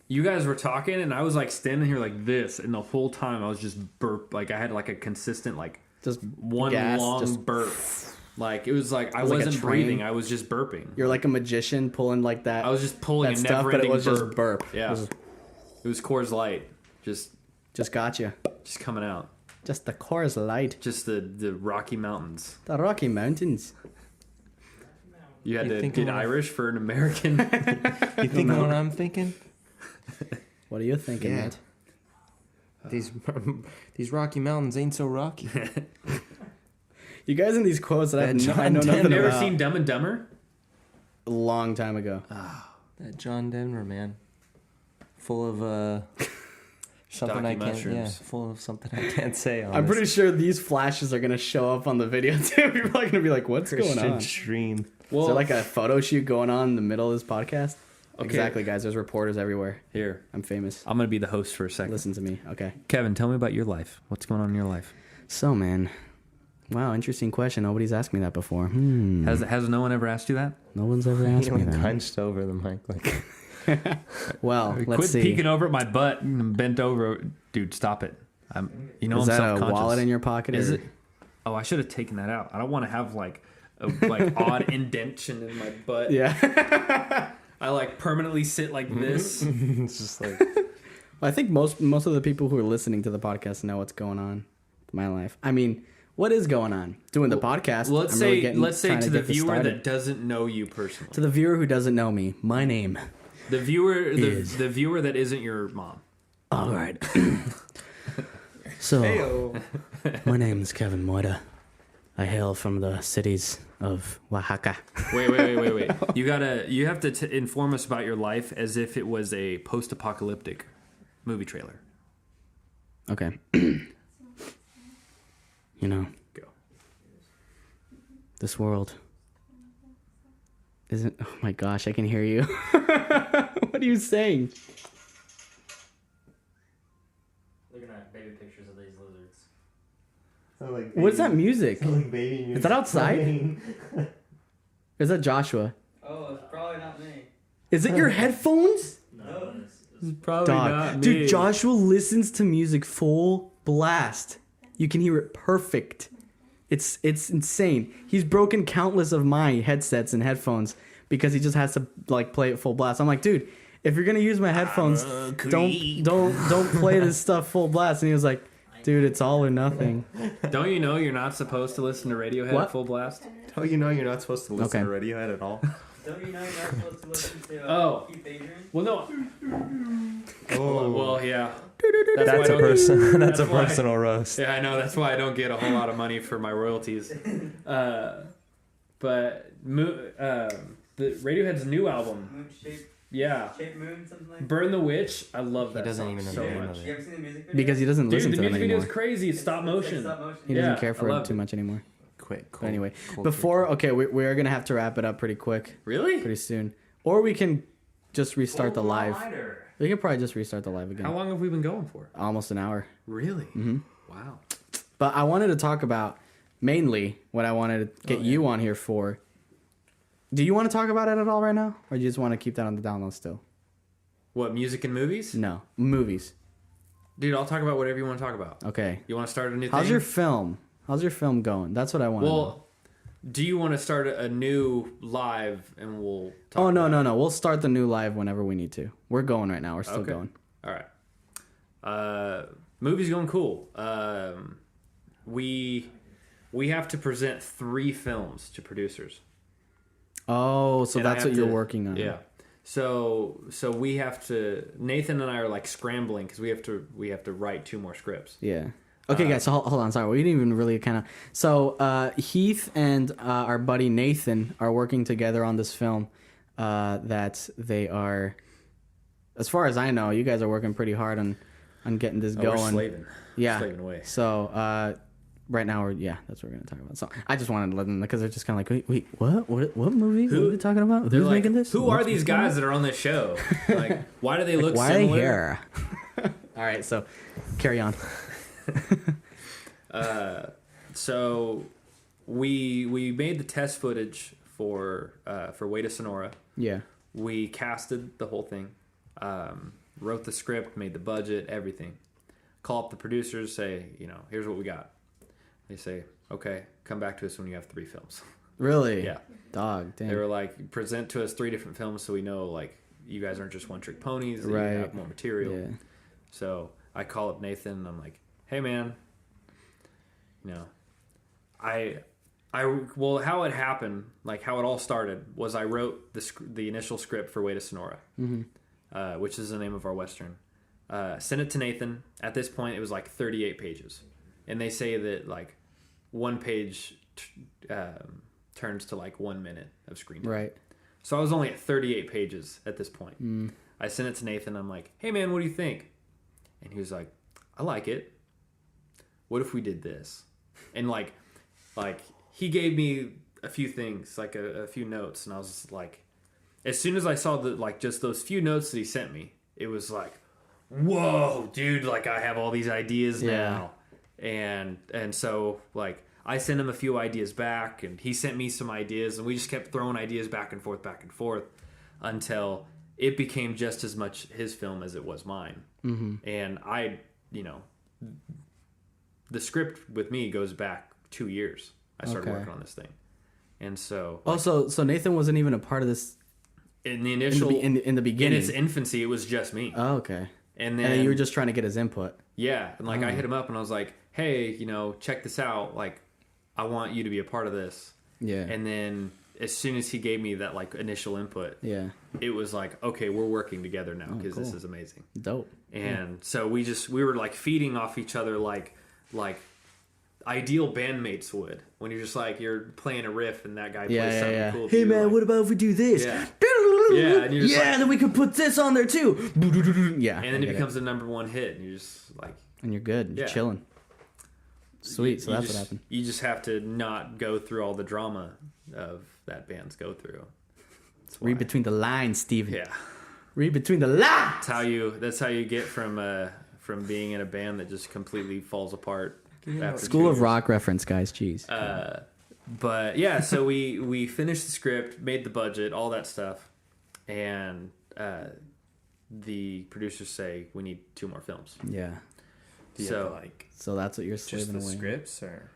you guys were talking, and I was like standing here like this, and the whole time I was just burp. Like I had like a consistent like Just one gas, long just burp. Like it was like I was like a wasn't train. breathing. I was just burping. You're like a magician pulling like that. I was just pulling that a stuff, but it never-ending was just burp. Yeah, It it was Coors Light, just got you. coming out. Just the Coors Light. Just the Rocky Mountains. The Rocky Mountains. You had You to think get I'm- Irish for an American. You think what I'm thinking? What are you thinking, Yeah. Matt? These Rocky Mountains ain't so rocky. You guys in these quotes that I know John nothing Have you ever about. seen Dumb and Dumber? A long time ago. That John Denver, man. Full of something I Stocky can't. mushrooms. Yeah, full of something I can't say. I'm pretty sure these flashes are gonna show up on the video too. People are gonna be like, "What's going on?" Is Stream. Well, there like a photo shoot going on in the middle of this podcast? Okay. Exactly, guys. There's reporters everywhere. here, I'm famous. I'm gonna be the host for a second. Listen to me, okay? Kevin, tell me about your life. What's going on in your life? So, man, wow, interesting question. Nobody's asked me that before. Has no one ever asked you that? No one's ever asked me that. Hunched over the mic like. Well, let's Quit see. peeking over at my butt and bent over, dude. Stop it. Is I'm that a self-conscious. wallet in your pocket? Is or- it? Oh, I should have taken that out. I don't want to have like a like odd indentation in my butt. Yeah. I like permanently sit like this. It's just like. I think most of the people who are listening to the podcast know what's going on in my life. I mean, what is going on? Doing the podcast. Well, let's I'm say really getting- let's say trying to the get this viewer started. that doesn't know you personally. To the viewer who doesn't know me, my name. The viewer Is- the viewer that isn't your mom. All right. So, my name is Kevin Moida. I hail from the cities of Oaxaca. Wait. You have to inform us about your life as if it was a post-apocalyptic movie trailer. Okay. You know, Go. this world isn't. Oh my gosh, I can hear you. What are you saying? Looking at baby pictures of these lizards. What's that music? Baby Is that outside? Is that Joshua? Oh, it's probably not me. Is it your headphones? No, It's probably Dog. Dude, Joshua listens to music full blast. You can hear it perfect. It's insane. He's broken countless of my headsets and headphones because he just has to like play it full blast. I'm like, dude, if you're gonna use my headphones, don't play this stuff full blast. And he was like, dude, it's all or nothing. Don't you know you're not supposed to listen to Radiohead What? at full blast? Oh, you know you're not supposed to listen Okay. to Radiohead at all. Don't you know you're not supposed to listen to Oh. Heath Adrian? Well, no. Oh, Well, yeah. that's why I a don't- person. That's a why- personal roast. Yeah, I know. That's why I don't get a whole lot of money for my royalties. But the Radiohead's new album, Moon shape Moon, something like that. Burn the Witch. I love He that doesn't song even know so the name much. of You it. ever seen the music video? Because he doesn't Dude, listen the to them music video is anymore. crazy. It's stop motion. Stop motion. He doesn't Yeah, care I for it love too it. much anymore. Quick. But anyway, before we are gonna have to wrap it up pretty quick, Really? pretty soon, or we can just restart the live. Lighter. We can probably just restart the live again. How long have we been going for? Almost an hour. Really? Mm-hmm. Wow. But I wanted to talk about mainly what I wanted to get you on here for. Do you want to talk about it at all right now, or do you just want to keep that on the download still? What, music and movies? No, movies. Dude, I'll talk about whatever you want to talk about. Okay. You want to start a new thing? How's your film? How's your film going? That's what I want to know. Well, do you want to start a new live and we'll talk Oh no, about no, no. We'll start the new live whenever we need to. We're going right now. We're still Okay. going. All right. Movie's going cool. We have to present 3 films to producers. Oh, so And I that's have what you're to- working on. Yeah. So we have to. Nathan and I are like scrambling because we have to write 2 more scripts. Yeah. Okay, guys. So hold on. Sorry, we didn't even really kind of. So Heath and our buddy Nathan are working together on this film. That they are, as far as I know, you guys are working pretty hard on getting this Oh, going. we're slaving. Yeah. Slaving away. So right now that's what we're gonna talk about. So I just wanted to let them know because they're just kind of like, wait, what movie? What are they talking about? They're Who's like, making this? who are What's these going on?" guys that are on this show? Like, why do they look Why are they similar? here? All right, so carry on. So we made the test footage for Way to Sonora. Yeah. We casted the whole thing, wrote the script, made the budget, everything. Call up the producers, say, here's what we got. They say, okay, come back to us when you have 3 films. Really? Yeah. Dog. Damn. They were like, present to us 3 different films so we know, like, you guys aren't just one-trick ponies, that Right. you have more material. Yeah. So I call up Nathan and I'm like, hey, man, well, how it happened, like how it all started, was I wrote the initial script for Way to Sonora, which is the name of our Western. Sent it to Nathan. At this point, it was like 38 pages. And they say that like one page turns to like 1 minute of screen time. Right. So I was only at 38 pages at this point. I sent it to Nathan. I'm like, hey, man, what do you think? And he was like, I like it. What if we did this? And like he gave me a few things, like a few notes. And I was just like, as soon as I saw just those few notes that he sent me, it was like, whoa, dude, like I have all these ideas now. And so like I sent him a few ideas back and he sent me some ideas and we just kept throwing ideas back and forth until it became just as much his film as it was mine. And I, the script with me goes back 2 years. I started Okay. working on this thing. And so Oh, so Nathan wasn't even a part of this in the initial, in the in beginning. its infancy, it was just me. Oh, okay. And And then you were just trying to get his input. yeah. And like I hit him up and I was like, hey, check this out. Like, I want you to be a part of this. Yeah. And then as soon as he gave me that like initial input, Yeah. it was like, okay, we're working together now because this cool. is amazing. Dope. And so we were like feeding off each other like ideal bandmates would. When you're just like you're playing a riff and that guy plays something cool. to Hey you, man, like, what about if we do this? Yeah. Yeah, and you're just like- then we could put this on there too. Yeah. and then it becomes the number 1 hit, and you're just like, And you're good. You're Yeah. chilling. Sweet. So You that's just, what happened. You just have to not go through all the drama of that band's go through. That's Read why. between the lines, Steven. Yeah. Read between the lines. That's how you get from being in a band that just completely falls apart. After School 2 of years. Rock reference, guys. Jeez. But yeah, so we finished the script, made the budget, all that stuff, and the producers say we need 2 more films. Yeah. Do you So- have to, like, So that's what you're just slaving the away. scripts, or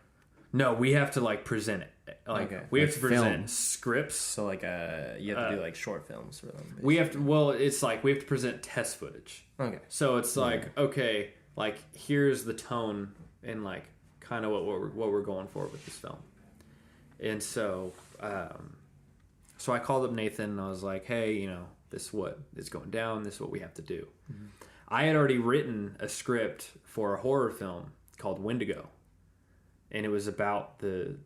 No, we have to like present it. Like Okay. we have Like to present film. scripts. so like you have to do like short films for them? We have to. Well, it's like we have to present test footage. Okay. So it's like okay, like here's the tone and like kind of what we're going for with this film. And so, so I called up Nathan and I was like, hey, you know, this is what is going down. This is what we have to do. Mm-hmm. I had already written a script for a horror film called Wendigo, and it was about the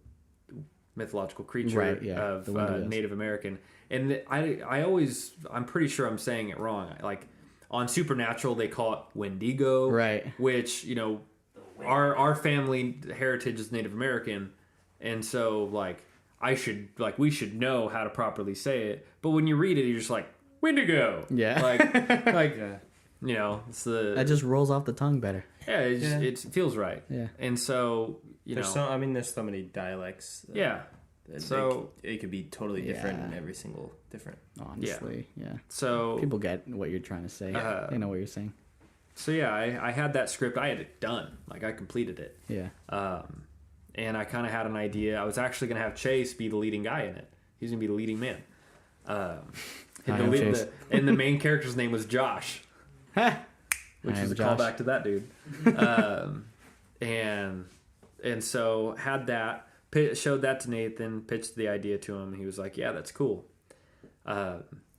mythological creature Right, yeah, of the Wendigos. Native American. And I'm pretty sure I'm saying it wrong. Like on Supernatural, they call it Wendigo, Right. Which, you know, our family heritage is Native American, and so like we should know how to properly say it. But when you read it, you're just like Wendigo, Yeah. like you know, it's the That just rolls off the tongue better. yeah, it feels right. Yeah. And so There's so many dialects. yeah. So it could be totally different Yeah. in every single different. Honestly, yeah. so People get what you're trying to say. They know what you're saying. so yeah, I had that script. I had it done. Like I completed it. Yeah. And I kind of had an idea. I was actually going to have Chase be the leading guy in it. He's going to be the leading man. And am Chase. the main character's name was Josh, which I is am a Josh. callback to that dude. And so had that, showed that to Nathan, pitched the idea to him. He was like, yeah, that's cool.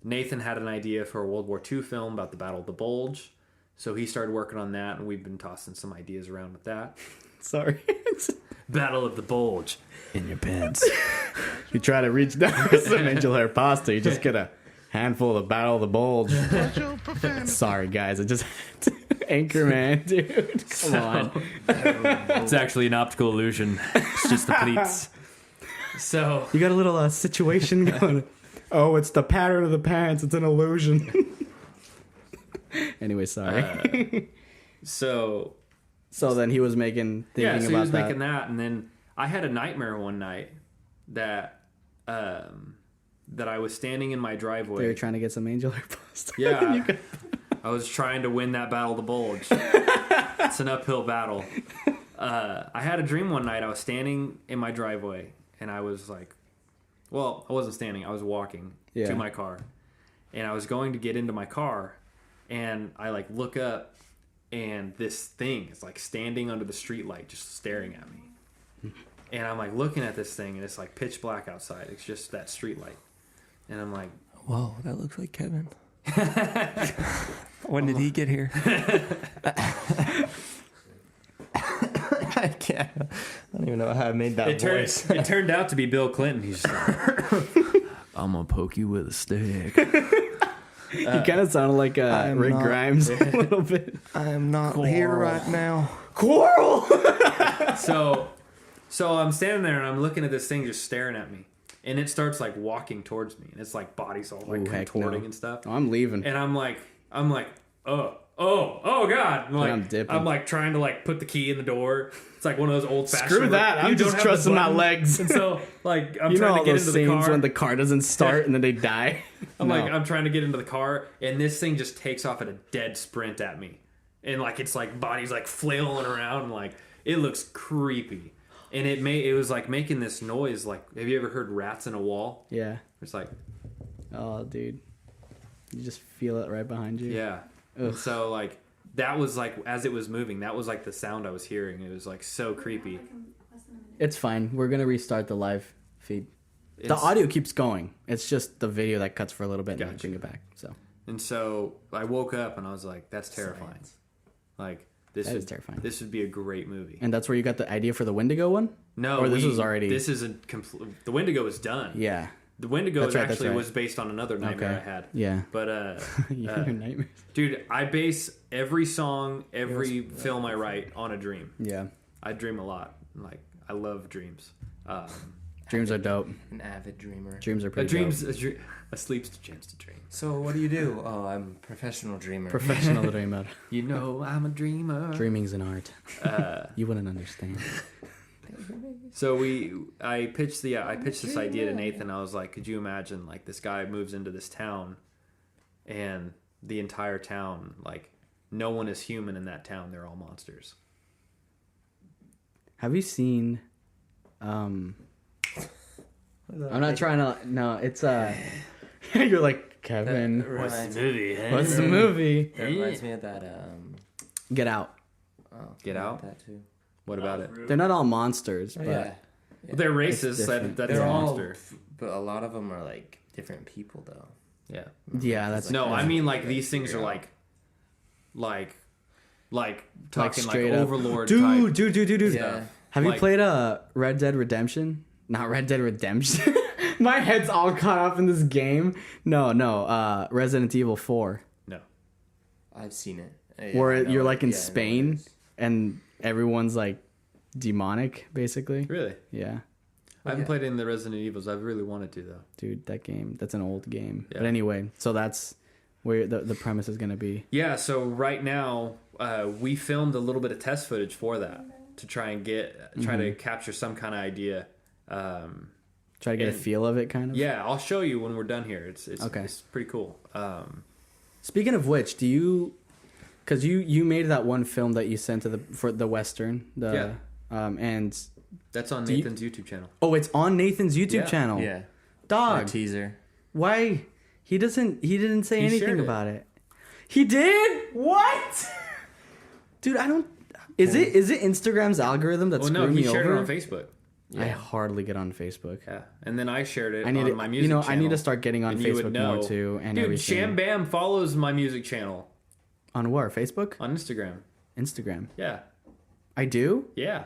Nathan had an idea for a World War II film about the Battle of the Bulge. So he started working on that, and we've been tossing some ideas around with that. Sorry. Battle of the Bulge. In your pants. You try to reach down for some angel hair pasta, you just get a handful of the Battle of the Bulge. Watch your profanity. Sorry, guys. I just Anchorman, dude. Come on. It's actually an optical illusion. It's just the pleats. So You got a little situation going. Oh, it's the pattern of the pants. It's an illusion. Anyway, sorry. so So then he was thinking yeah, so he about was that. making that, and then I had a nightmare one night that that I was standing in my They were driveway. trying to get some angel hair pasta. Yeah, I was trying to win that Battle of the Bulge. It's an uphill battle. I had a dream one night. I was standing in my driveway, and I was like, well, I wasn't standing. I was walking Yeah. to my car, and I was going to get into my car, and I like look up, and this thing is like standing under the streetlight, just staring at me. And I'm like looking at this thing, and it's like pitch black outside. It's just that streetlight, and I'm like, Whoa, that looks like Kevin. When did he get here? I can't. I don't even know how I made that voice. it turned out to be Bill Clinton. He's just like, I'm gonna poke you with a stick. He kind of sounded like am Rick not- Grimes a little bit. I am not here right now. Coral! so I'm standing there and I'm looking at this thing just staring at me, and it starts like walking towards me, and it's like body's all like Ooh, heck contorting no. and stuff. Oh, I'm leaving. And I'm like, oh god! I'm dipping. I'm like trying to like put the key in the door. It's like one of those old fashioned. Screw that. I'm just trusting my legs. And so like I'm You know trying all to get those into the scenes car. when the car doesn't start and then they die? I'm trying to get into the car, and this thing just takes off at a dead sprint at me, and like it's like body's like flailing around, and like it looks creepy, and it was like making this noise. Like, have you ever heard rats in a wall? Yeah. It's like, Oh, dude. You just feel it right behind you. yeah. And so like that was like as it was moving, that was like the sound I was hearing. It was like so creepy. It's fine. We're going to restart the live feed. The It's- audio keeps going. It's just the video that cuts for a little bit and then Gotcha. bring it back. So And so I woke up and I was like, that's terrifying. Like this That is would terrifying. This would be a great movie. And that's where you got the idea for the Wendigo one? No, Or this was already... This isn't complete. The Wendigo is done. Yeah. The Wendigo That's right, that's actually right. was based on another nightmare I had. Yeah. But Your nightmares. dude, I base every song, every film I write on a dream. Yeah. I dream a lot. Like I love dreams. Dreams are dope. An avid dreamer. Dreams are A pretty dope. sleep's a chance to dream. So what do you do? Oh, I'm a professional dreamer. Professional dreamer. You know I'm a dreamer. Dreaming's an art. You wouldn't understand. So I pitched this idea to Nathan. I was like, could you imagine like this guy moves into this town, and the entire town, like no one is human in that town. They're all monsters. Have you seen I'm not trying to no, it's you're like, Kevin, Reminds- movie? what's the movie? That reminds me of that. Get Out. Get Out? That too. What about it? They're not all monsters, but Yeah. They're racist. different. That's They're a all, monster. but a lot of them are like different people though. Yeah. yeah, that's No, yeah. I mean like these things are like talking like straight up. Overlord Dude, type. dude. Yeah. Have you Like- played Red Dead Redemption? Not Red Dead Redemption. My head's all caught up in this game. No. Resident Evil 4, No. I've seen it. where I know you're it. like in Yeah, I know it Spain is. and everyone's like demonic, basically. Really? Yeah, I haven't played any of the Resident Evils. I've really wanted to though. dude, that's an old game. Yeah. But anyway, so that's where the premise is gonna be. Yeah, so right now we filmed a little bit of test footage for that to try to capture some kind of idea. Try to get a And- feel of it, kind of. Yeah, I'll show you when we're done here. It's Okay. It's pretty cool. Speaking of which, do you? Because you made that one film that you sent for the Western, and That's on you- Nathan's YouTube channel. oh, it's on Nathan's YouTube Yeah. channel. Yeah. Dog. A teaser. Why? He didn't say He anything shared it. about it. He did? What? Dude, I don't. Is it Instagram's algorithm that's Well, no, screwing he me shared over? it on Facebook. I hardly get on Facebook. Yeah, and then I shared it I need on to, my music channel. I need to start getting on and you would Facebook know. more too. And Dude, everything. Sham-bam follows my music channel On where? Facebook? on Instagram. Instagram. Yeah, I do. yeah.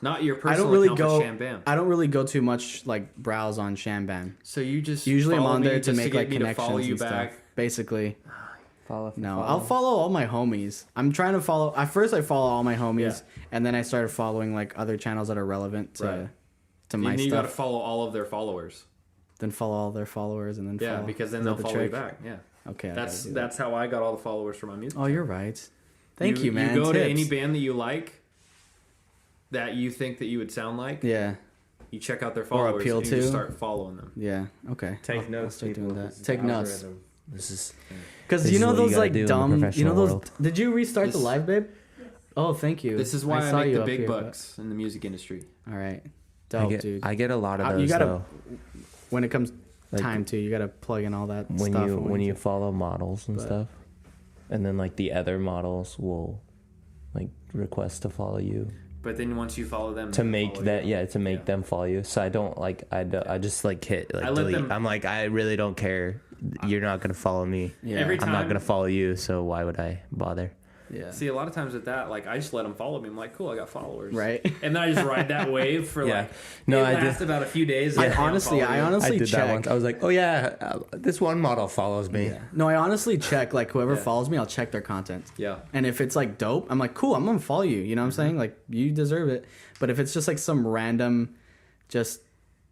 Not your I personal don't really account, but go. Sham-bam. I don't really go too much like browse on Sham-bam. So you just Usually I'm follow on me there to just make get like me to follow connections you and back. stuff. Basically, Follow. no. I'll follow all my homies. I'm trying to follow. At first, I follow all my homies, Yeah. and then I started following like other channels that are relevant to Right. my You got to stuff. follow all of their followers. Then follow all their followers, and then Yeah, follow. because then Is they'll that the follow you trick? back. Yeah, Okay, I that's gotta do that. that's how I got all the followers for my music. Oh, you're right. Thank you, man. You go to Tips. any band that you like, that you think that you would sound like. Yeah, You check out their followers appeal and you just to. start following them. yeah. Okay. Take I'll notes, start people. doing This that. is Take the notes. algorithm. This is. Because This you is know what you those gotta like do in the dumb. You know professional those. world. Did you restart the This- live, babe? Oh, thank you. This is why I saw make you the up big here, but- bucks in the music industry. All right. I Dope, get, dude. I get a lot of You those gotta though. when it comes Like, time to, you gotta plug in all that when stuff. you follow models and But- stuff, and then like the other models will like request to follow you But then once you follow them, to they'll make follow that you. to make them follow you. So I don't like I just like hit like I let delete. them- I'm like I really don't care. You're not gonna follow me. Yeah. Every I'm not time- gonna follow you. So why would I bother? Yeah. See, a lot of times with that, like I just let them follow me. I'm like, cool, I got followers, Right. And then I just ride that wave for Yeah. like No, it I did- lasts about a few days. I and they don't honestly follow you. I did check. that once. I was like, oh yeah, this one model follows me. Yeah. No, I honestly check. Like whoever Yeah. follows me, I'll check their content. Yeah. And if it's like dope, I'm like, cool, I'm gonna follow you. You know what I'm saying? Like you deserve it. But if it's just like some random, just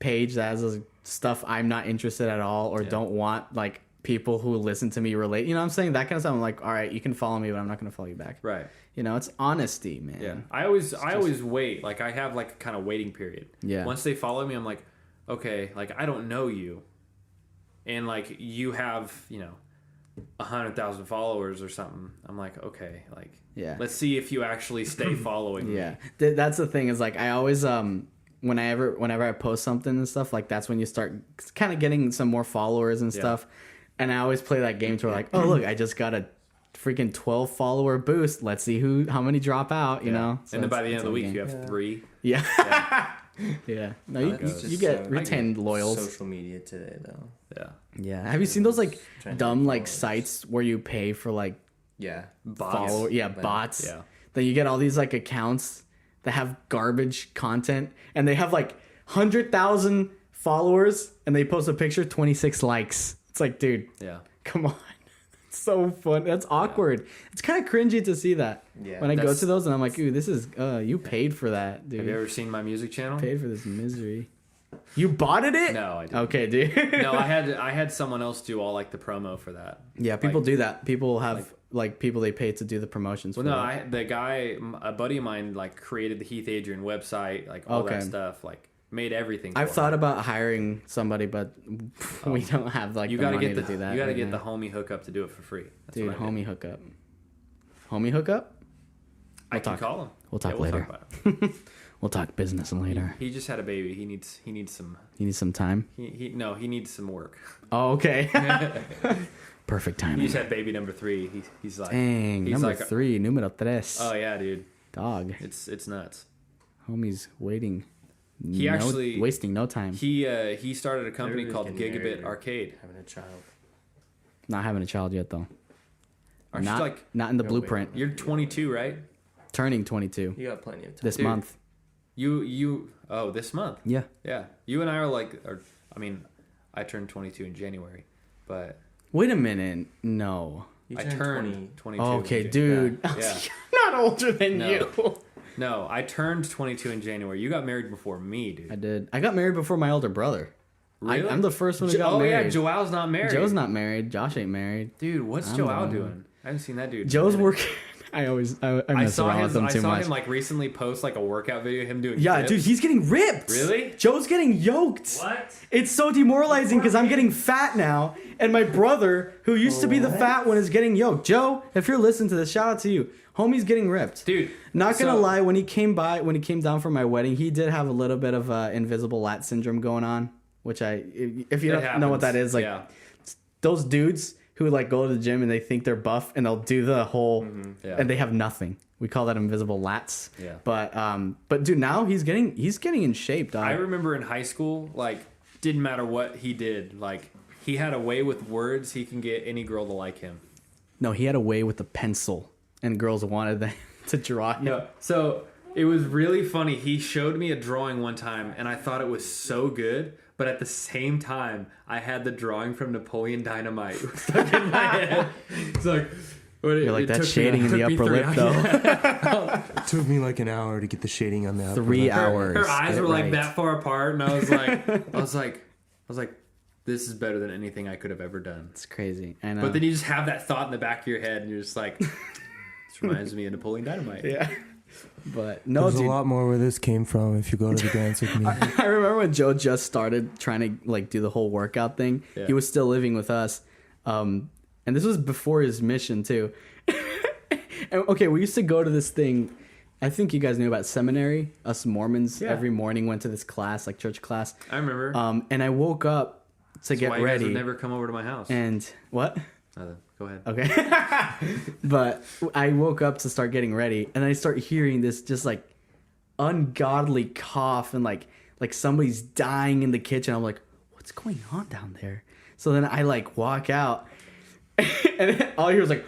page that has stuff I'm not interested at all or don't want like people who listen to me relate. You know what I'm saying? That kind of stuff. I'm like, all right, you can follow me, but I'm not gonna follow you back. Right. You know, it's honesty, man. Yeah. I always wait. Like I have like a kind of waiting period. Yeah. Once they follow me, I'm like, okay, like I don't know you, and like you have 100,000 followers or something. I'm like, okay, like Yeah. let's see if you actually stay following me. Yeah, that's the thing is like I always whenever I post something and stuff like that's when you start kind of getting some more followers and Yeah. stuff, and I always play that game to where like, oh look, I just got a freaking 12 follower boost. Let's see how many drop out. You know, So and then by it's- the end it's of the a week, game. you have 3. Yeah. Yeah. No, you Just get so- retained loyals. Social media today though. Yeah. Yeah. Have you seen those like Trying to dumb get like followers. sites where you pay for like Yeah. follow? Yeah, bots. Yeah. Then you get all these like accounts that have garbage content and they have like 100,000 followers, and they post a picture, 26 likes. It's like, dude, Yeah. come on. It's so fun. That's awkward. It's kind of cringy to see that. Yeah, when I go that's- to those and I'm like, ooh, this is, you paid for that, dude. Have you ever seen my music channel? Paid for this misery. You bought it? No, I didn't. Okay, dude. No, I had someone else do all like the promo for that. Yeah, people Like- do that. People have like people they pay to do the promotions. Well, for no, it. the guy, a buddy of mine, like created the Heath Adrian website, like all Okay. that stuff, like made everything. I've for thought him. about hiring somebody, but we don't have like You the gotta money get the to do that. you gotta right get now. the homie hookup to do it for free. That's dude, what I did. homie hookup. Homie hookup. I can talk. call him. We'll talk Yeah, later. about it. We'll talk business later. He just had a baby. He needs some. You need some time. He needs some work. Oh, okay. Perfect He timing. just had baby number 3. He's like, Dang, he's number like, 3, numero tres. oh yeah, dude, Dog. it's nuts. Homie's waiting. He actually wasting no time. He started a company Everybody's called getting Gigabit married. Arcade. Having a child. Not having a child yet though. Aren't you Not like not in the No, blueprint. you're 22, right? Turning 22 You got plenty of time. this Dude. month. You this month. Yeah. Yeah, you and I are like, I mean, I turned 22 in January, but Wait a minute. No. You I turned turned 22. Okay, in dude. Yeah. yeah. Not older than No. you. No, I turned 22 in January. You got married before me, dude. I did. I got married before my older brother. Really? I'm the first one who got oh married. yeah, Joel's not married. Joe's not married. Josh ain't married. Dude, what's I'm Joel the one. doing? I haven't seen that dude. in a Joe's minute. working. I mess saw around him. with him I too saw much. him like recently post like a workout video of him doing. Yeah, dips. dude, he's getting ripped. Really? Joe's getting yoked. What? It's so demoralizing because I'm getting fat now, and my brother, who used to be the fat one, is getting yoked. Joe, if you're listening to this, shout out to you. Homie's getting ripped. Dude. Not gonna so- lie, when he came down for my wedding, he did have a little bit of invisible lat syndrome going on, which if you It don't know what that happens. is, like yeah. those dudes who like go to the gym and they think they're buff and they'll do the whole Yeah. and they have nothing. We call that invisible lats. Yeah. But dude, now he's getting in shape, dog. I remember in high school, like, didn't matter what he did, like, he had a way with words. He can get any girl to like him. No, he had a way with a pencil, and girls wanted them to draw him. No, so it was really funny. He showed me a drawing one time, and I thought it was so good. But at the same time, I had the drawing from Napoleon Dynamite stuck in my head. It's like, You're like, that's shading in the upper lip, though. It took me like an hour to get the shading on the upper 3 lip. hours. Her eyes Get it were like right. that far apart, and I was like, this is better than anything I could have ever done. It's crazy. I know. But then you just have that thought in the back of your head, and you're just like, this reminds me of Napoleon Dynamite. yeah. But no, There's dude. a lot more where this came from if you go to the dance with me. I remember when Joe just started trying to like do the whole workout thing. Yeah. He was still living with us, and this was before his mission too. And, okay, we used to go to this thing. I think you guys knew about seminary. Us Mormons Yeah. every morning went to this class, like church class. I remember. And I woke up to That's get why you guys ready. would never come over to my house. And what? Go ahead. Okay. But I woke up to start getting ready, and I start hearing this just like ungodly cough, and like somebody's dying in the kitchen. I'm like, what's going on down there? So then I like walk out, and all I hear is like,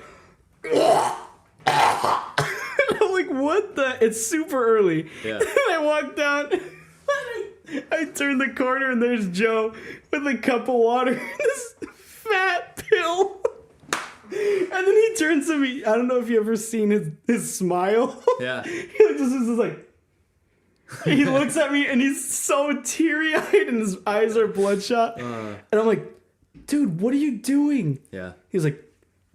I'm like, what the? It's super early. Yeah. And I walk down. I turn the corner, and there's Joe with a cup of water and this fat pill. And then he turns to me. I don't know if you ever seen his smile. Yeah. He just is like. He looks at me and he's so teary eyed and his eyes are bloodshot. And I'm like, dude, what are you doing? Yeah. He's like,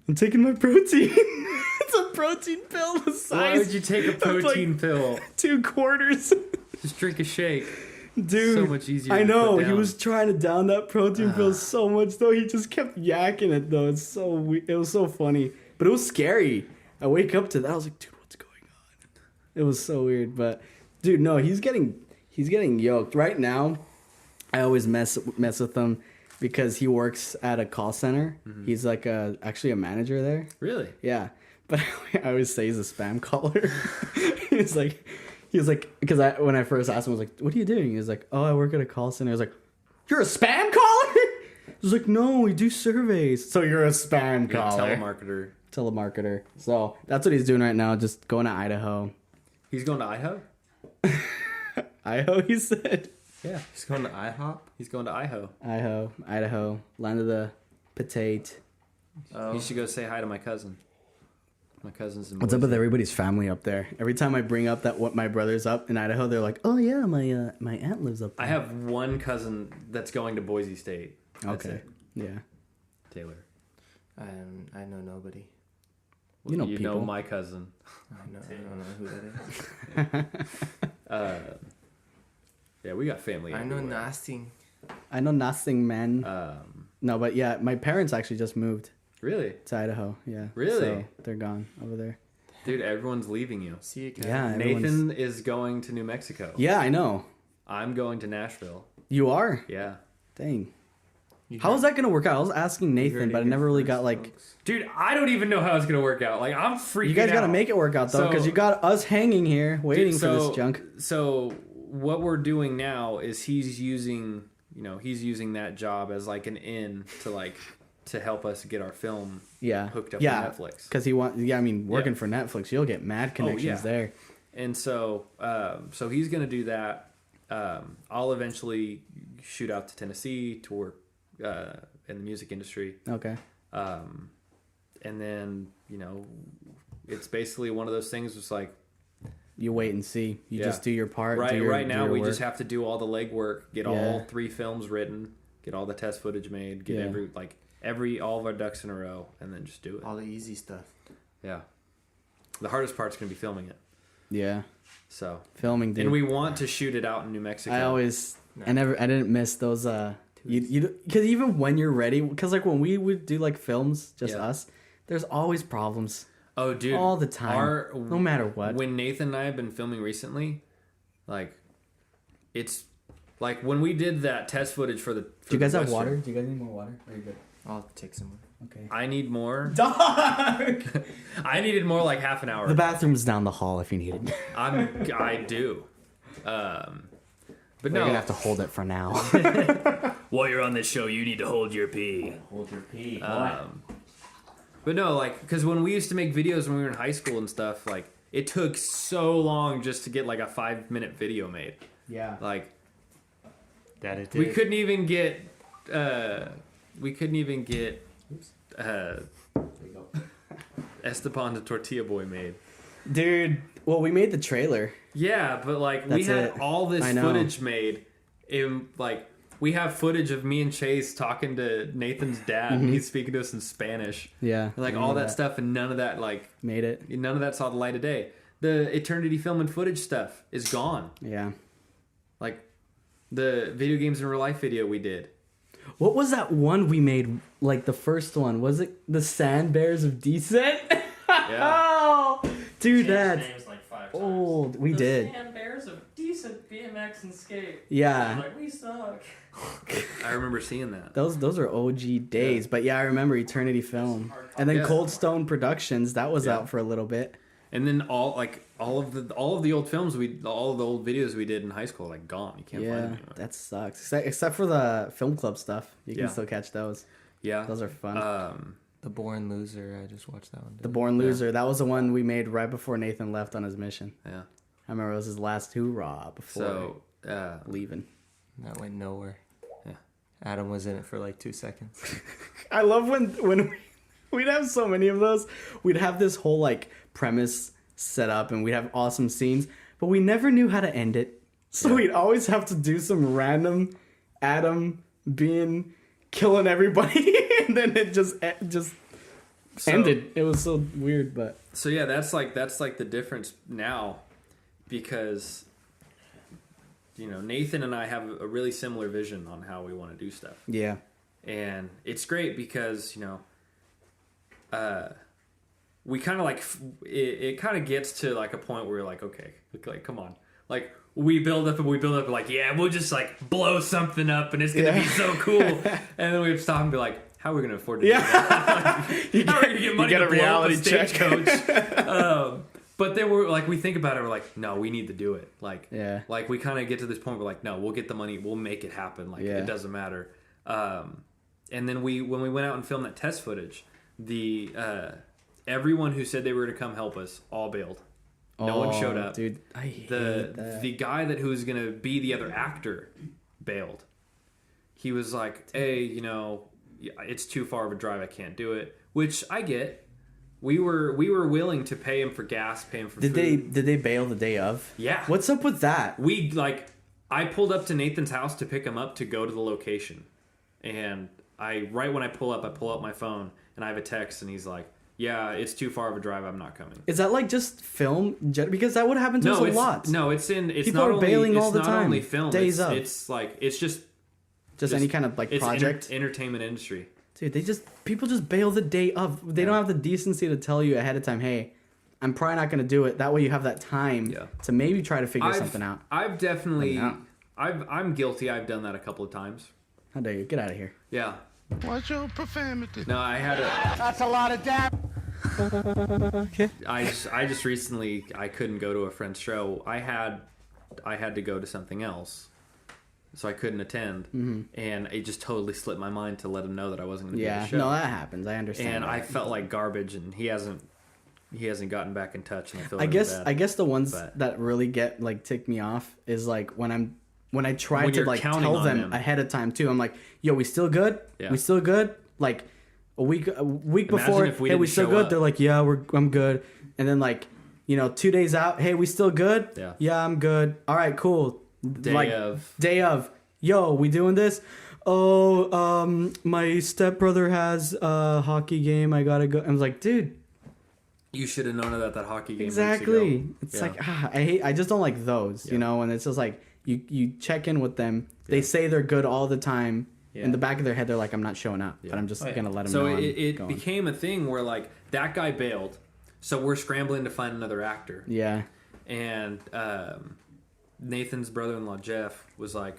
I'm taking my protein. It's a protein pill the size. Why would you take a of, protein like, pill? 2 quarters. Just drink a shake. Dude, So much easier I to know. put He down. was trying to down that protein pill so much, though. He just kept yakking it, though. It's so it was so funny, but it was scary. I wake up to that. I was like, dude, what's going on? It was so weird, but dude, no, he's getting yoked right now. I always mess with him because he works at a call center. Mm-hmm. He's like actually a manager there. Really? Yeah, but I always say he's a spam caller. He was like, because when I first asked him, I was like, what are you doing? He was like, oh, I work at a call center. I was like, you're a spam caller? He was like, no, we do surveys. So you're a spam Yeah, caller. Telemarketer. So that's what he's doing right now, just going to Idaho. He's going to Idaho? Idaho, he said. Yeah, He's going to IHOP. he's going to Idaho. Idaho, land of the potato. You should go say hi to my cousin. My cousin's in What's up with Boise. everybody's family up there? Every time I bring up that what my brother's up in Idaho, they're like, "Oh yeah, my aunt lives up there." I have one cousin that's going to Boise State. That's Okay. it. Yeah. Taylor. I know nobody. You know You people. know my cousin. I don't know who that is. Yeah, we got family. I know everywhere. nothing. I know nothing, man. Um, No, but yeah, my parents actually just moved really, to Idaho. Yeah. Really? So they're gone over there. dude, everyone's leaving you. See you guys. Yeah. everyone's- Nathan is going to New Mexico. Yeah, I know. I'm going to Nashville. You are. Yeah, Dang. You How is that gonna work out? I was asking heard Nathan, it but I here never really first, got like. folks. dude, I don't even know how it's gonna work out. Like, I'm freaking. You guys gotta out. make it work out though, because So- you got us hanging here waiting Dude, for this junk. So what we're doing now is he's using that job as like an in to help us get our film Yeah. hooked up yeah. to Netflix. Because he want. Yeah, I mean, working Yeah. for Netflix, you'll get mad connections yeah. there. And so he's gonna do that. I'll eventually shoot out to Tennessee to work in the music industry. Okay. And then, it's basically one of those things. It's like, You wait and see. You Yeah. just do your part. right do now your we work. just have to do all the legwork, get Yeah. all 3 films written, get all the test footage made, get Yeah. all of our ducks in a row, and then just do it. All the easy stuff. Yeah. The hardest part's gonna be filming it. Yeah. So, Filming, dude. and we want to shoot it out in New Mexico. I didn't miss those. You because even when you're ready, because like when we would do like films, just Yeah. us, there's always problems. Oh, dude, all the time, no matter what. When Nathan and I have been filming recently, like, it's like when we did that test footage for the. Do you guys have Western- water? Do you guys need more water? Are you good? I'll take some. Okay. I need more. Dog. I needed more like half an hour. The bathroom's down the hall if you need it. I do. But We're no. gonna have to hold it for now. While you're on this show, you need to hold your pee. Hold your pee. But no, like, because when we used to make videos when we were in high school and stuff, like, it took so long just to get like a 5-minute video made. Yeah. Like, That it we did. couldn't even get Esteban the Tortilla Boy made. Dude, well, we made the trailer. Yeah, but like we That's had it. all this I know. footage made in like we have footage of me and Chase talking to Nathan's dad and he's speaking to us in Spanish. Yeah. Like I all remember that stuff and none of that like Made it. none of that saw the light of day. The Eternity film and footage stuff is gone. Yeah. Like the video games in real life video we did. What was that one we made? Like the first one? Was it the Sand Bears of Decent? Yeah. Oh, dude, Changed that's names like 5 times. old. We the did. Sand Bears of decent BMX and skate. Yeah. Like, we suck. I remember seeing that. Those are OG days. But yeah, I remember Eternity Film. And then Yeah. Cold Stone Productions, that was Yeah. out for a little bit. And then all of the old films all of the old videos we did in high school are like gone. You can't find them Yeah, anymore. that sucks. Except for the film club stuff. You can Yeah. still catch those. Yeah. Those are fun. The Born Loser. I just watched that one. The Born Loser, that was the one we made right before Nathan left on his mission. Yeah. I remember it was his last hoorah before So leaving. That went nowhere. Yeah. Adam was in it for like 2 seconds. I love when we'd have so many of those. We'd have this whole like premise set up and we'd have awesome scenes, but we never knew how to end it. So we'd always have to do some random Adam being killing everybody and then it just ended. It was so weird, but So yeah, that's like the difference now, because Nathan and I have a really similar vision on how we want to do stuff, yeah. and it's great because we kind of like it kind of gets to like a point where you're like, okay, like come on, like we build up and like, yeah, we'll just like blow something up and it's gonna be so cool, and then we stop and be like, how are we gonna afford to do that? Like, how are we gonna get money get to a blow up reality check. stagecoach? But then we're like, we think about it, we're like, no, we need to do it. Like, Yeah. like we kind of get to this point, we're like, no, we'll get the money, we'll make it happen. Like, Yeah. it doesn't matter. And then when we went out and filmed that test footage, everyone who said they were going to come help us all bailed. No one showed up. Dude, I hate the that. the guy who was gonna be the other actor bailed. He was like, "Hey, it's too far of a drive. I can't do it." Which I get. We were willing to pay him for gas, pay him for food. Did they bail the day of? Yeah. What's up with that? I pulled up to Nathan's house to pick him up to go to the location, and right when I pull up my phone and I have a text, and he's like, "Yeah, it's too far of a drive. I'm not coming." Is that like just film? Because that would happen to us a lot. No, it's People not are only, bailing it's all the not time. only film. Days up. It's just any kind of like it's project. entertainment industry. Dude, people just bail the day of. They don't have the decency to tell you ahead of time, hey, I'm probably not going to do it. That way you have that time to maybe try to figure something out. I've definitely, I'm guilty. I've done that a couple of times. How dare you? Get out of here. Yeah. Watch your profanity. No, I had a. That's a lot of damage. Okay. I just recently I couldn't go to a friend's show. I had to go to something else, so I couldn't attend, and it just totally slipped my mind to let him know that I wasn't going to do the show. No, that happens. I understand. And that. I felt like garbage, and he hasn't gotten back in touch, and I feel. I really bad. guess the ones that really tick me off is like when I try When to you're like counting tell on them them. ahead of time too. I'm like, yo, we still good? Yeah. We still good? Like a week before, if we hey, we didn't still show good? up. They're like, yeah, I'm good. And then 2 days out, hey, we still good? Yeah, I'm good. All right, cool. Day of. Yo, we doing this? Oh, my stepbrother has a hockey game. I gotta go. I was like, dude. You should have known about that hockey game. Exactly. Weeks ago. It's like I just don't like those, and it's just like you check in with them. They say they're good all the time. In the back of their head, they're like, I'm not showing up, but I'm just gonna let them know. So it became a thing where like that guy bailed, so we're scrambling to find another actor. Yeah. And Nathan's brother-in-law Jeff was like,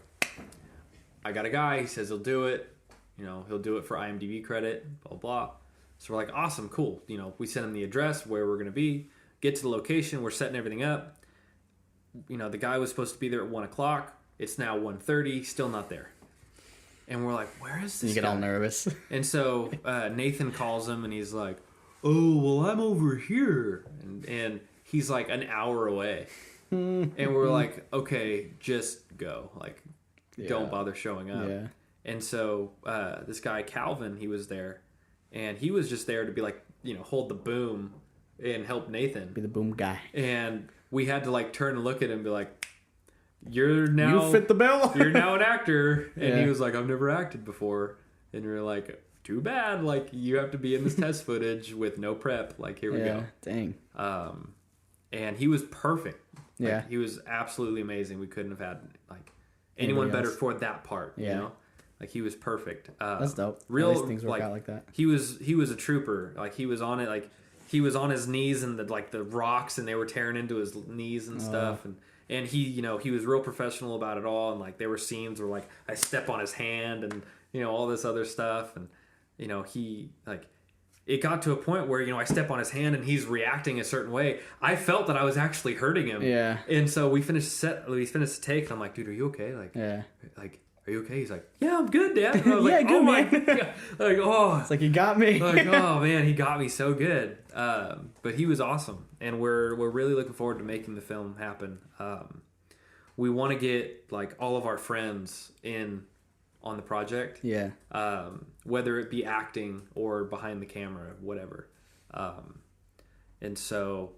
I got a guy. He says he'll do it. He'll do it for IMDb credit. Blah blah. So we're like, awesome, cool. We send him the address where we're gonna be. Get to the location. We're setting everything up. The guy was supposed to be there at 1:00. It's now 1:30. Still not there. And we're like, where is this You get guy? all nervous. And so Nathan calls him, and he's like, oh, well, I'm over here. And he's like an hour away. And we're like, okay, just go. Don't bother showing up. Yeah. And so this guy, Calvin, he was there. And he was just there to be like, hold the boom and help Nathan. Be the boom guy. And we had to turn and look at him and be like, you fit the bill. You're now an actor. And Yeah. he was like, I've never acted before. And we were like, too bad. You have to be in this test footage with no prep. Here we go. Dang. And he was perfect. Yeah. He was absolutely amazing. We couldn't have had anyone better for that part. Yeah. He was perfect. That's dope. Real, At least things work out like that. He was a trooper. He was on it. He was on his knees and the rocks, and they were tearing into his knees and stuff. And he, he was real professional about it all. And there were scenes where I step on his hand and all this other stuff. And he it got to a point where I step on his hand and he's reacting a certain way. I felt that I was actually hurting him. Yeah. And so we finished the take, and I'm like, dude, are you okay? Yeah. Are you okay? He's like, yeah, I'm good, Dad. And I was Yeah, like, good, oh my man. God. It's like, you got me. Oh man, he got me so good. But he was awesome, and we're really looking forward to making the film happen. We want to get all of our friends in on the project. Yeah. Whether it be acting or behind the camera, whatever. And so,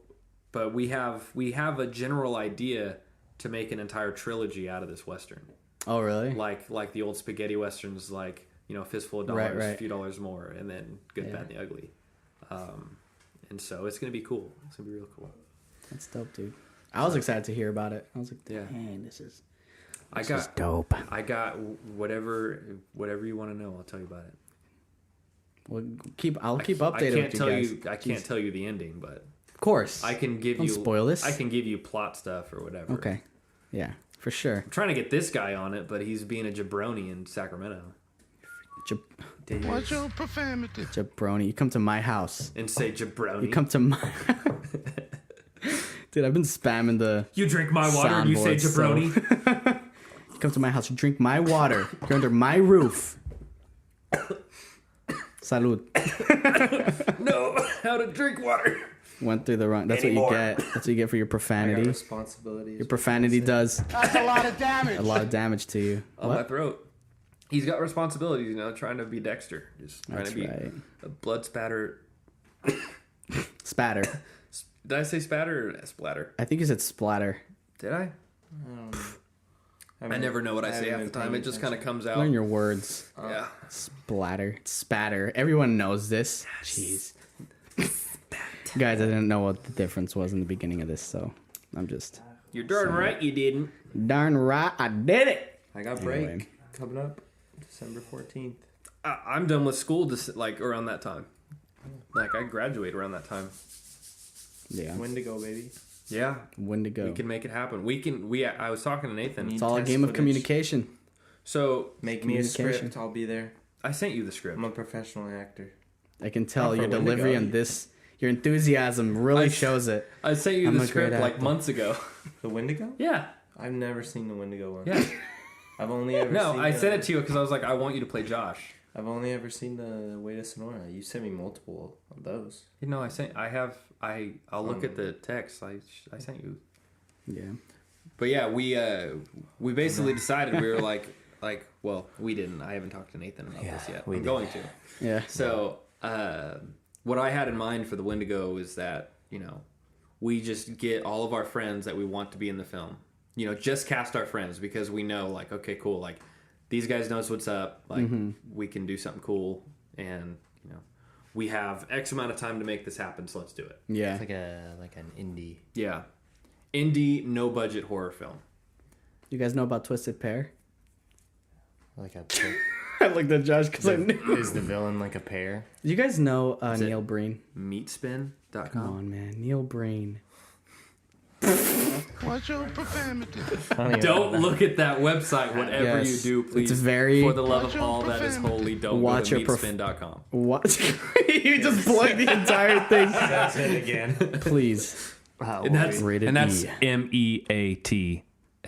but we have a general idea to make an entire trilogy out of this Western. Oh, really? Like the old spaghetti Westerns, Fistful of Dollars, Right. Few Dollars More, and then Good, Bad, and the Ugly. And so it's going to be cool. It's going to be real cool. That's dope, dude. I was excited to hear about it. I was like, dang, this is dope. I got whatever you want to know, I'll tell you about it. Well, I'll keep updated with you guys. I can't tell you the ending, but of course. I can give Don't you spoil this. I can give you plot stuff or whatever. Okay. Yeah, for sure. I'm trying to get this guy on it, but he's being a jabroni in Sacramento. Watch your profanity. Jabroni. You come to my house. And say jabroni. You come to my Dude, I've been spamming the You drink my water and you say soundboard, jabroni. You come to my house, you drink my water. You're under my roof. Salud. No, how to drink water. Went through the wrong. That's what you get. That's what you get for your I got profanity. responsibilities. Your profanity does That's a lot of damage. a lot of damage to you. On my throat. He's got responsibilities, you know, trying to be Dexter. Just trying That's to be right. a blood spatter. Spatter. Did I say spatter or splatter? I think you said splatter. Did I? I never know what I say half the time. It just kind of comes out. Learn your words. Yeah. Splatter. Spatter. Everyone knows this. Jeez. Guys, I didn't know what the difference was in the beginning of this, so I'm just You're darn right you didn't. darn right I did it. I got break Anyway. coming up December 14th. I'm done with school just like around that time. Like I graduate around that time. Yeah. Wendigo, baby. Yeah. Wendigo. We can make it happen. I was talking to Nathan. It's all a test game of footage. communication. So Make me a Communication. script. I'll be there. I sent you the script. I'm a professional actor. I can tell Not for your delivery Wendigo. and this, your enthusiasm really I- shows it. I sent you I'm the a great script like actor. months ago. The Wendigo? Yeah. I've never seen the Wendigo one. Yeah. I've only ever No, seen I sent it to you because I was like, I want you to play Josh. I've only ever seen the Way to Sonora. You sent me multiple of those. You know, I'll look at the text. I sent you. Yeah. But yeah, we basically decided we were well, we didn't. I haven't talked to Nathan about this yet. we I'm did. going to. Yeah. So, what I had in mind for the Wendigo is that, you know, we just get all of our friends that we want to be in the film. You know, just cast our friends because we know, like, okay, cool, like, these guys knows what's up. Like, we can do something cool, and, you know, we have X amount of time to make this happen, so let's do it. Yeah. It's like an indie. Yeah. Indie, no-budget horror film. You guys know about Twisted Pair? Like a I looked at Josh because I knew. is the villain like a pear? You guys know it- Neil Breen? Meatspin.com. Come on, man. Neil Breen. Watch your profanity. Don't look at that website, whatever Yes. you do, please. It's very- For the love Watch of your all that is profanity. holy, don't Watch go to your meatspin.com. What? You just plugged the entire thing. That's it again. Please. And that's Rated E.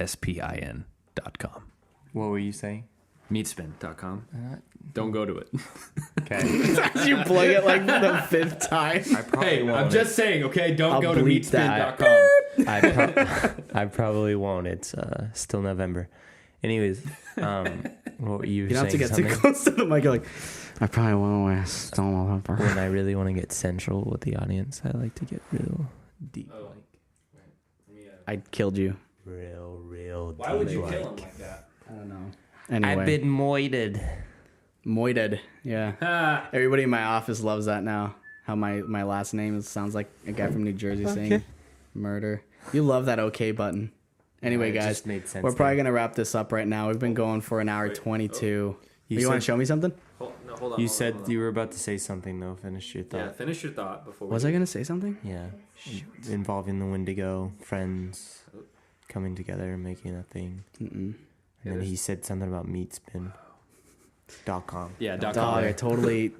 meatspin.com. What were you saying? Meatspin.com. Don't go to it. Okay. You plug it like the fifth time. Hey, I'm just saying, okay? Don't I'll go to bleep that. meatspin.com. I probably won't. It's still November. Anyways, what were you You don't have to saying? get too Something? close to the mic. You're like, I probably won't wear Stone November. When I really want to get central with the audience, I like to get real deep. Oh. I killed you. Real Why would you deep, kill like. him like that? I don't know. Anyway. I've been moited. Moited. Yeah. Ah, Everybody in my office loves that now. How my last name sounds like a guy from New Jersey saying murder. You love that okay button. Anyway, It guys, just made sense we're probably there. going to wrap this up right now. We've been going for an hour 22. You want to said- show me something? hold on. You said you were about to say something though. Finish your Yeah, thought. finish your thought before we Was I going to say something? Yeah. Involving the Wendigo, friends coming together and making a thing. Mm-mm. And then he said something about meatspin.com. Yeah, Dog, I totally...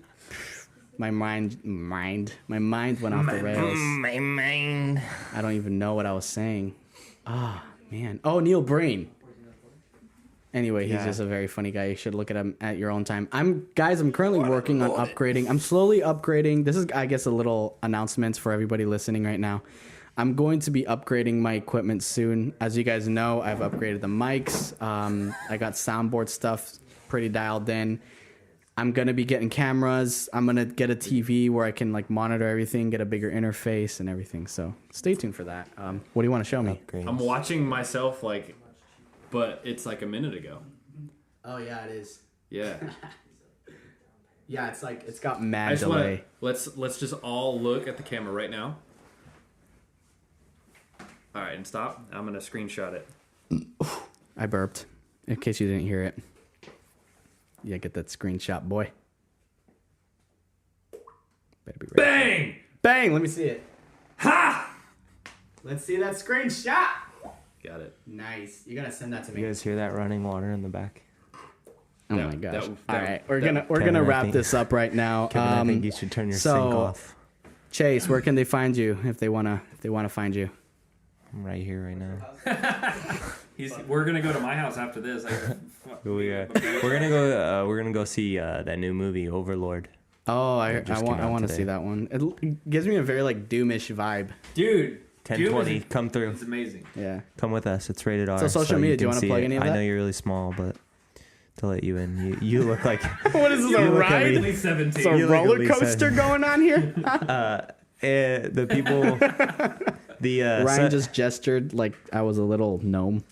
My mind went off the rails. My mind. I don't even know what I was saying. Ah, man. Oh, Neil Breen. Anyway, he's Yeah. just a very funny guy. You should look at him at your own time. I'm currently working on upgrading. I'm slowly upgrading. This is, I guess, a little announcement for everybody listening right now. I'm going to be upgrading my equipment soon. As you guys know, I've upgraded the mics. I got soundboard stuff pretty dialed in. I'm going to be getting cameras. I'm going to get a TV where I can like monitor everything, get a bigger interface and everything. So stay tuned for that. What do you want to show me? I'm watching myself but it's like a minute ago. Oh, yeah, it is. Yeah. Yeah, it's like it's got I mad just want delay. to let's just all look at the camera right now. All right, and stop. I'm gonna screenshot it. I burped. In case you didn't hear it. Yeah, get that screenshot, boy. Better be ready. Bang! Bang! Let me see it. Ha! Let's see that screenshot. Got it. Nice. You gotta send that to You me. guys hear that running water in the back? Oh That- my gosh. that- All that- right, we're that- gonna Kevin, I wrap think- this up right now. Kevin, I think you should turn your sync off. Chase, where can they find you if they wanna find you? I'm right here, right now. We're gonna go to my house after this. We're gonna go see that new movie, Overlord. Oh, I just came out want to today. see that one. It gives me a very like Doomish vibe. Dude, 1020, come through. It's amazing. Yeah. Come with us. It's rated R. So social media, do you can want to see plug it. any of I that? know you're really small, but to let you in, you look like What is this, You a look at ride? me. At least 17. It's a You look at roller least coaster going on here? the people. The Ryan just gestured like I was a little gnome.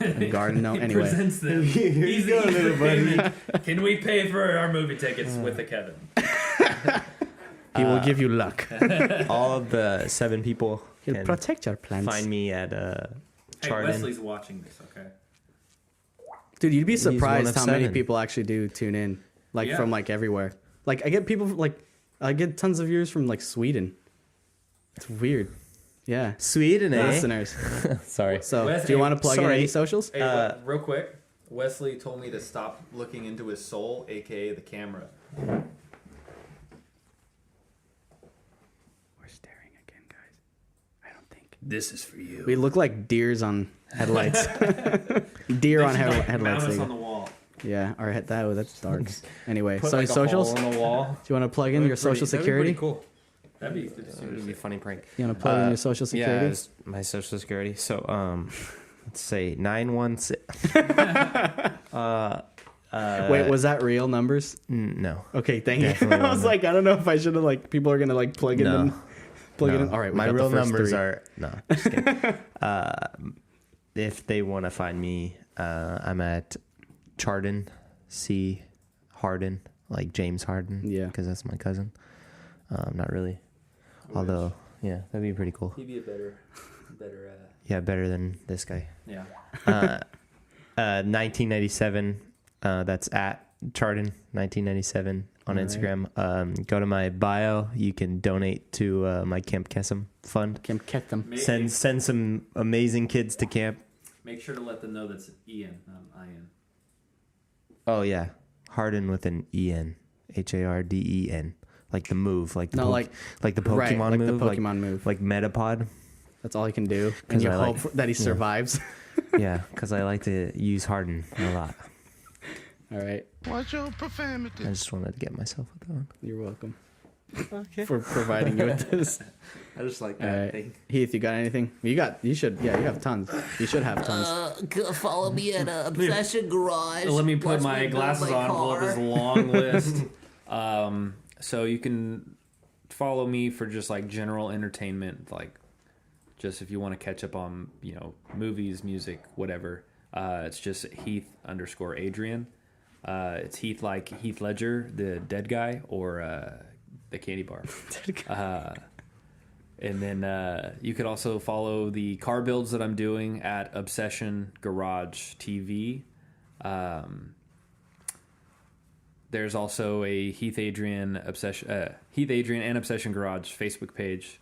A garden gnome. He Anyway. presents them. He's go, little buddy. Can we pay for our movie tickets with the Kevin? He will give you luck. all of the 7 people He'll can protect your plants. find me at Hey, Chardon. Wesley's watching this, okay? Dude, you'd be one surprised of how many 7. people actually do tune in. Like Yeah. from like everywhere. Like I get people like I get tons of viewers from like Sweden. It's weird. Yeah. Sweden, eh? Listeners. Sorry. So Wes, do you hey, want to plug in sorry. any socials? Hey, real quick. Wesley told me to stop looking into his soul, aka the camera. We're staring again, guys. I don't think. This is for you. We look like deers on headlights. Deer on headlights. Mount us there you on go. the wall. Yeah, or that's dark. Anyway, Put so like a socials? hole Do on the wall. you want to plug in your social security? Cool. That'd be It would be a funny prank. You want to plug in your social Yeah, security? it's my social security. So let's say 916. Wait, was that real numbers? No. Okay, thank you. Definitely I was not. like, I don't know if I should have like people are gonna like plug in No. them. Plug it No. in. All right, we my got the real first numbers 3. are no. Just kidding. If they want to find me, I'm at Chardon, C. Harden, like James Harden. Yeah. because that's my cousin. Not really. Although, yeah, that'd be pretty cool. He'd be a better. Yeah, better than this guy. Yeah. 1997. That's at Chardon 1997 on All right. Instagram. Go to my bio. You can donate to my Camp Kesem fund. Can't catch them. Send some amazing kids to camp. Make sure to let them know that's Ian, not Ian. Oh yeah, Harden with an E-N, Harden, like the move, like the No, like the Pokemon right, like move, the Pokemon move. like Metapod. That's all he can do, 'Cause and you I hope like- that he yeah. survives. Yeah, because I like to use Harden a lot. All right, Watch your profanity. I just wanted to get myself with that one. you're welcome for providing you with this. I just like All right, Heath, you got anything? You have tons. You should have tons. Follow me at Obsession Garage. Let me put Watch my build glasses my on, pull up car. this long list. So you can follow me for just like general entertainment, like just if you want to catch up on, movies, music, whatever. It's just Heath_Adrian. It's Heath like Heath Ledger, the dead guy, or the candy bar. And then you could also follow the car builds that I'm doing at Obsession Garage TV. There's also a Heath Adrian and Obsession Garage Facebook page.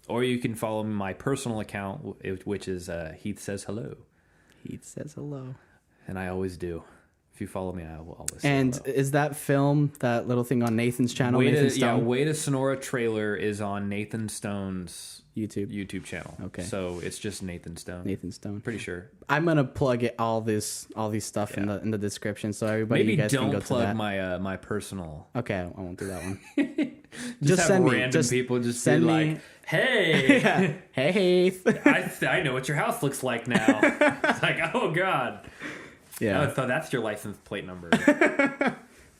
Or you can follow my personal account, which is Heath Says Hello. Heath says hello. And I always do. If you follow me, I will always say And hello. is that film, that little thing on Nathan's channel? Nathan Stone? Way to Sonora trailer is on Nathan Stone's YouTube channel. Okay. So it's just Nathan Stone. Nathan Stone. Pretty sure. I'm gonna plug it all these stuff in the description, so everybody Maybe you guys can go don't to plug that. my personal. Okay, I won't do that one. Just have send me. random Just people just send be me. like, "Hey, Yeah. Hey Heath. I know what your house looks like now." It's like, oh god. Yeah. Oh, so that's your license plate number.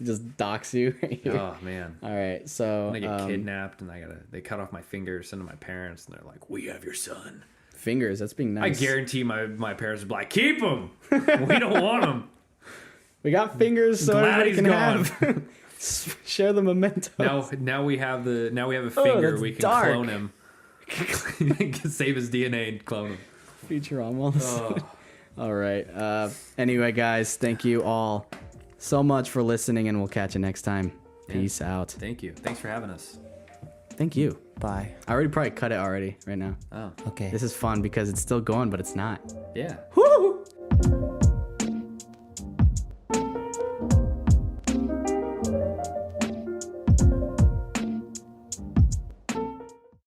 Just dox you. Oh man. All right, so I get kidnapped and they cut off my fingers, send to my parents, and they're like, "We have your son." fingers. That's being I nice. guarantee my parents would be like, "Keep him. We don't want him." We got fingers, so Glad everybody he's can gone. have. Share the memento. Now we have a finger. that's We can dark. clone him. Save his DNA and clone him. Future almost. Oh. All right. Anyway, guys, thank you all so much for listening, and we'll catch you next time. Peace out. Thank you. Thanks for having us. Thank you. Bye. I already probably cut it already right now. Oh, Okay. This is fun because it's still going, but it's not. yeah. Woo!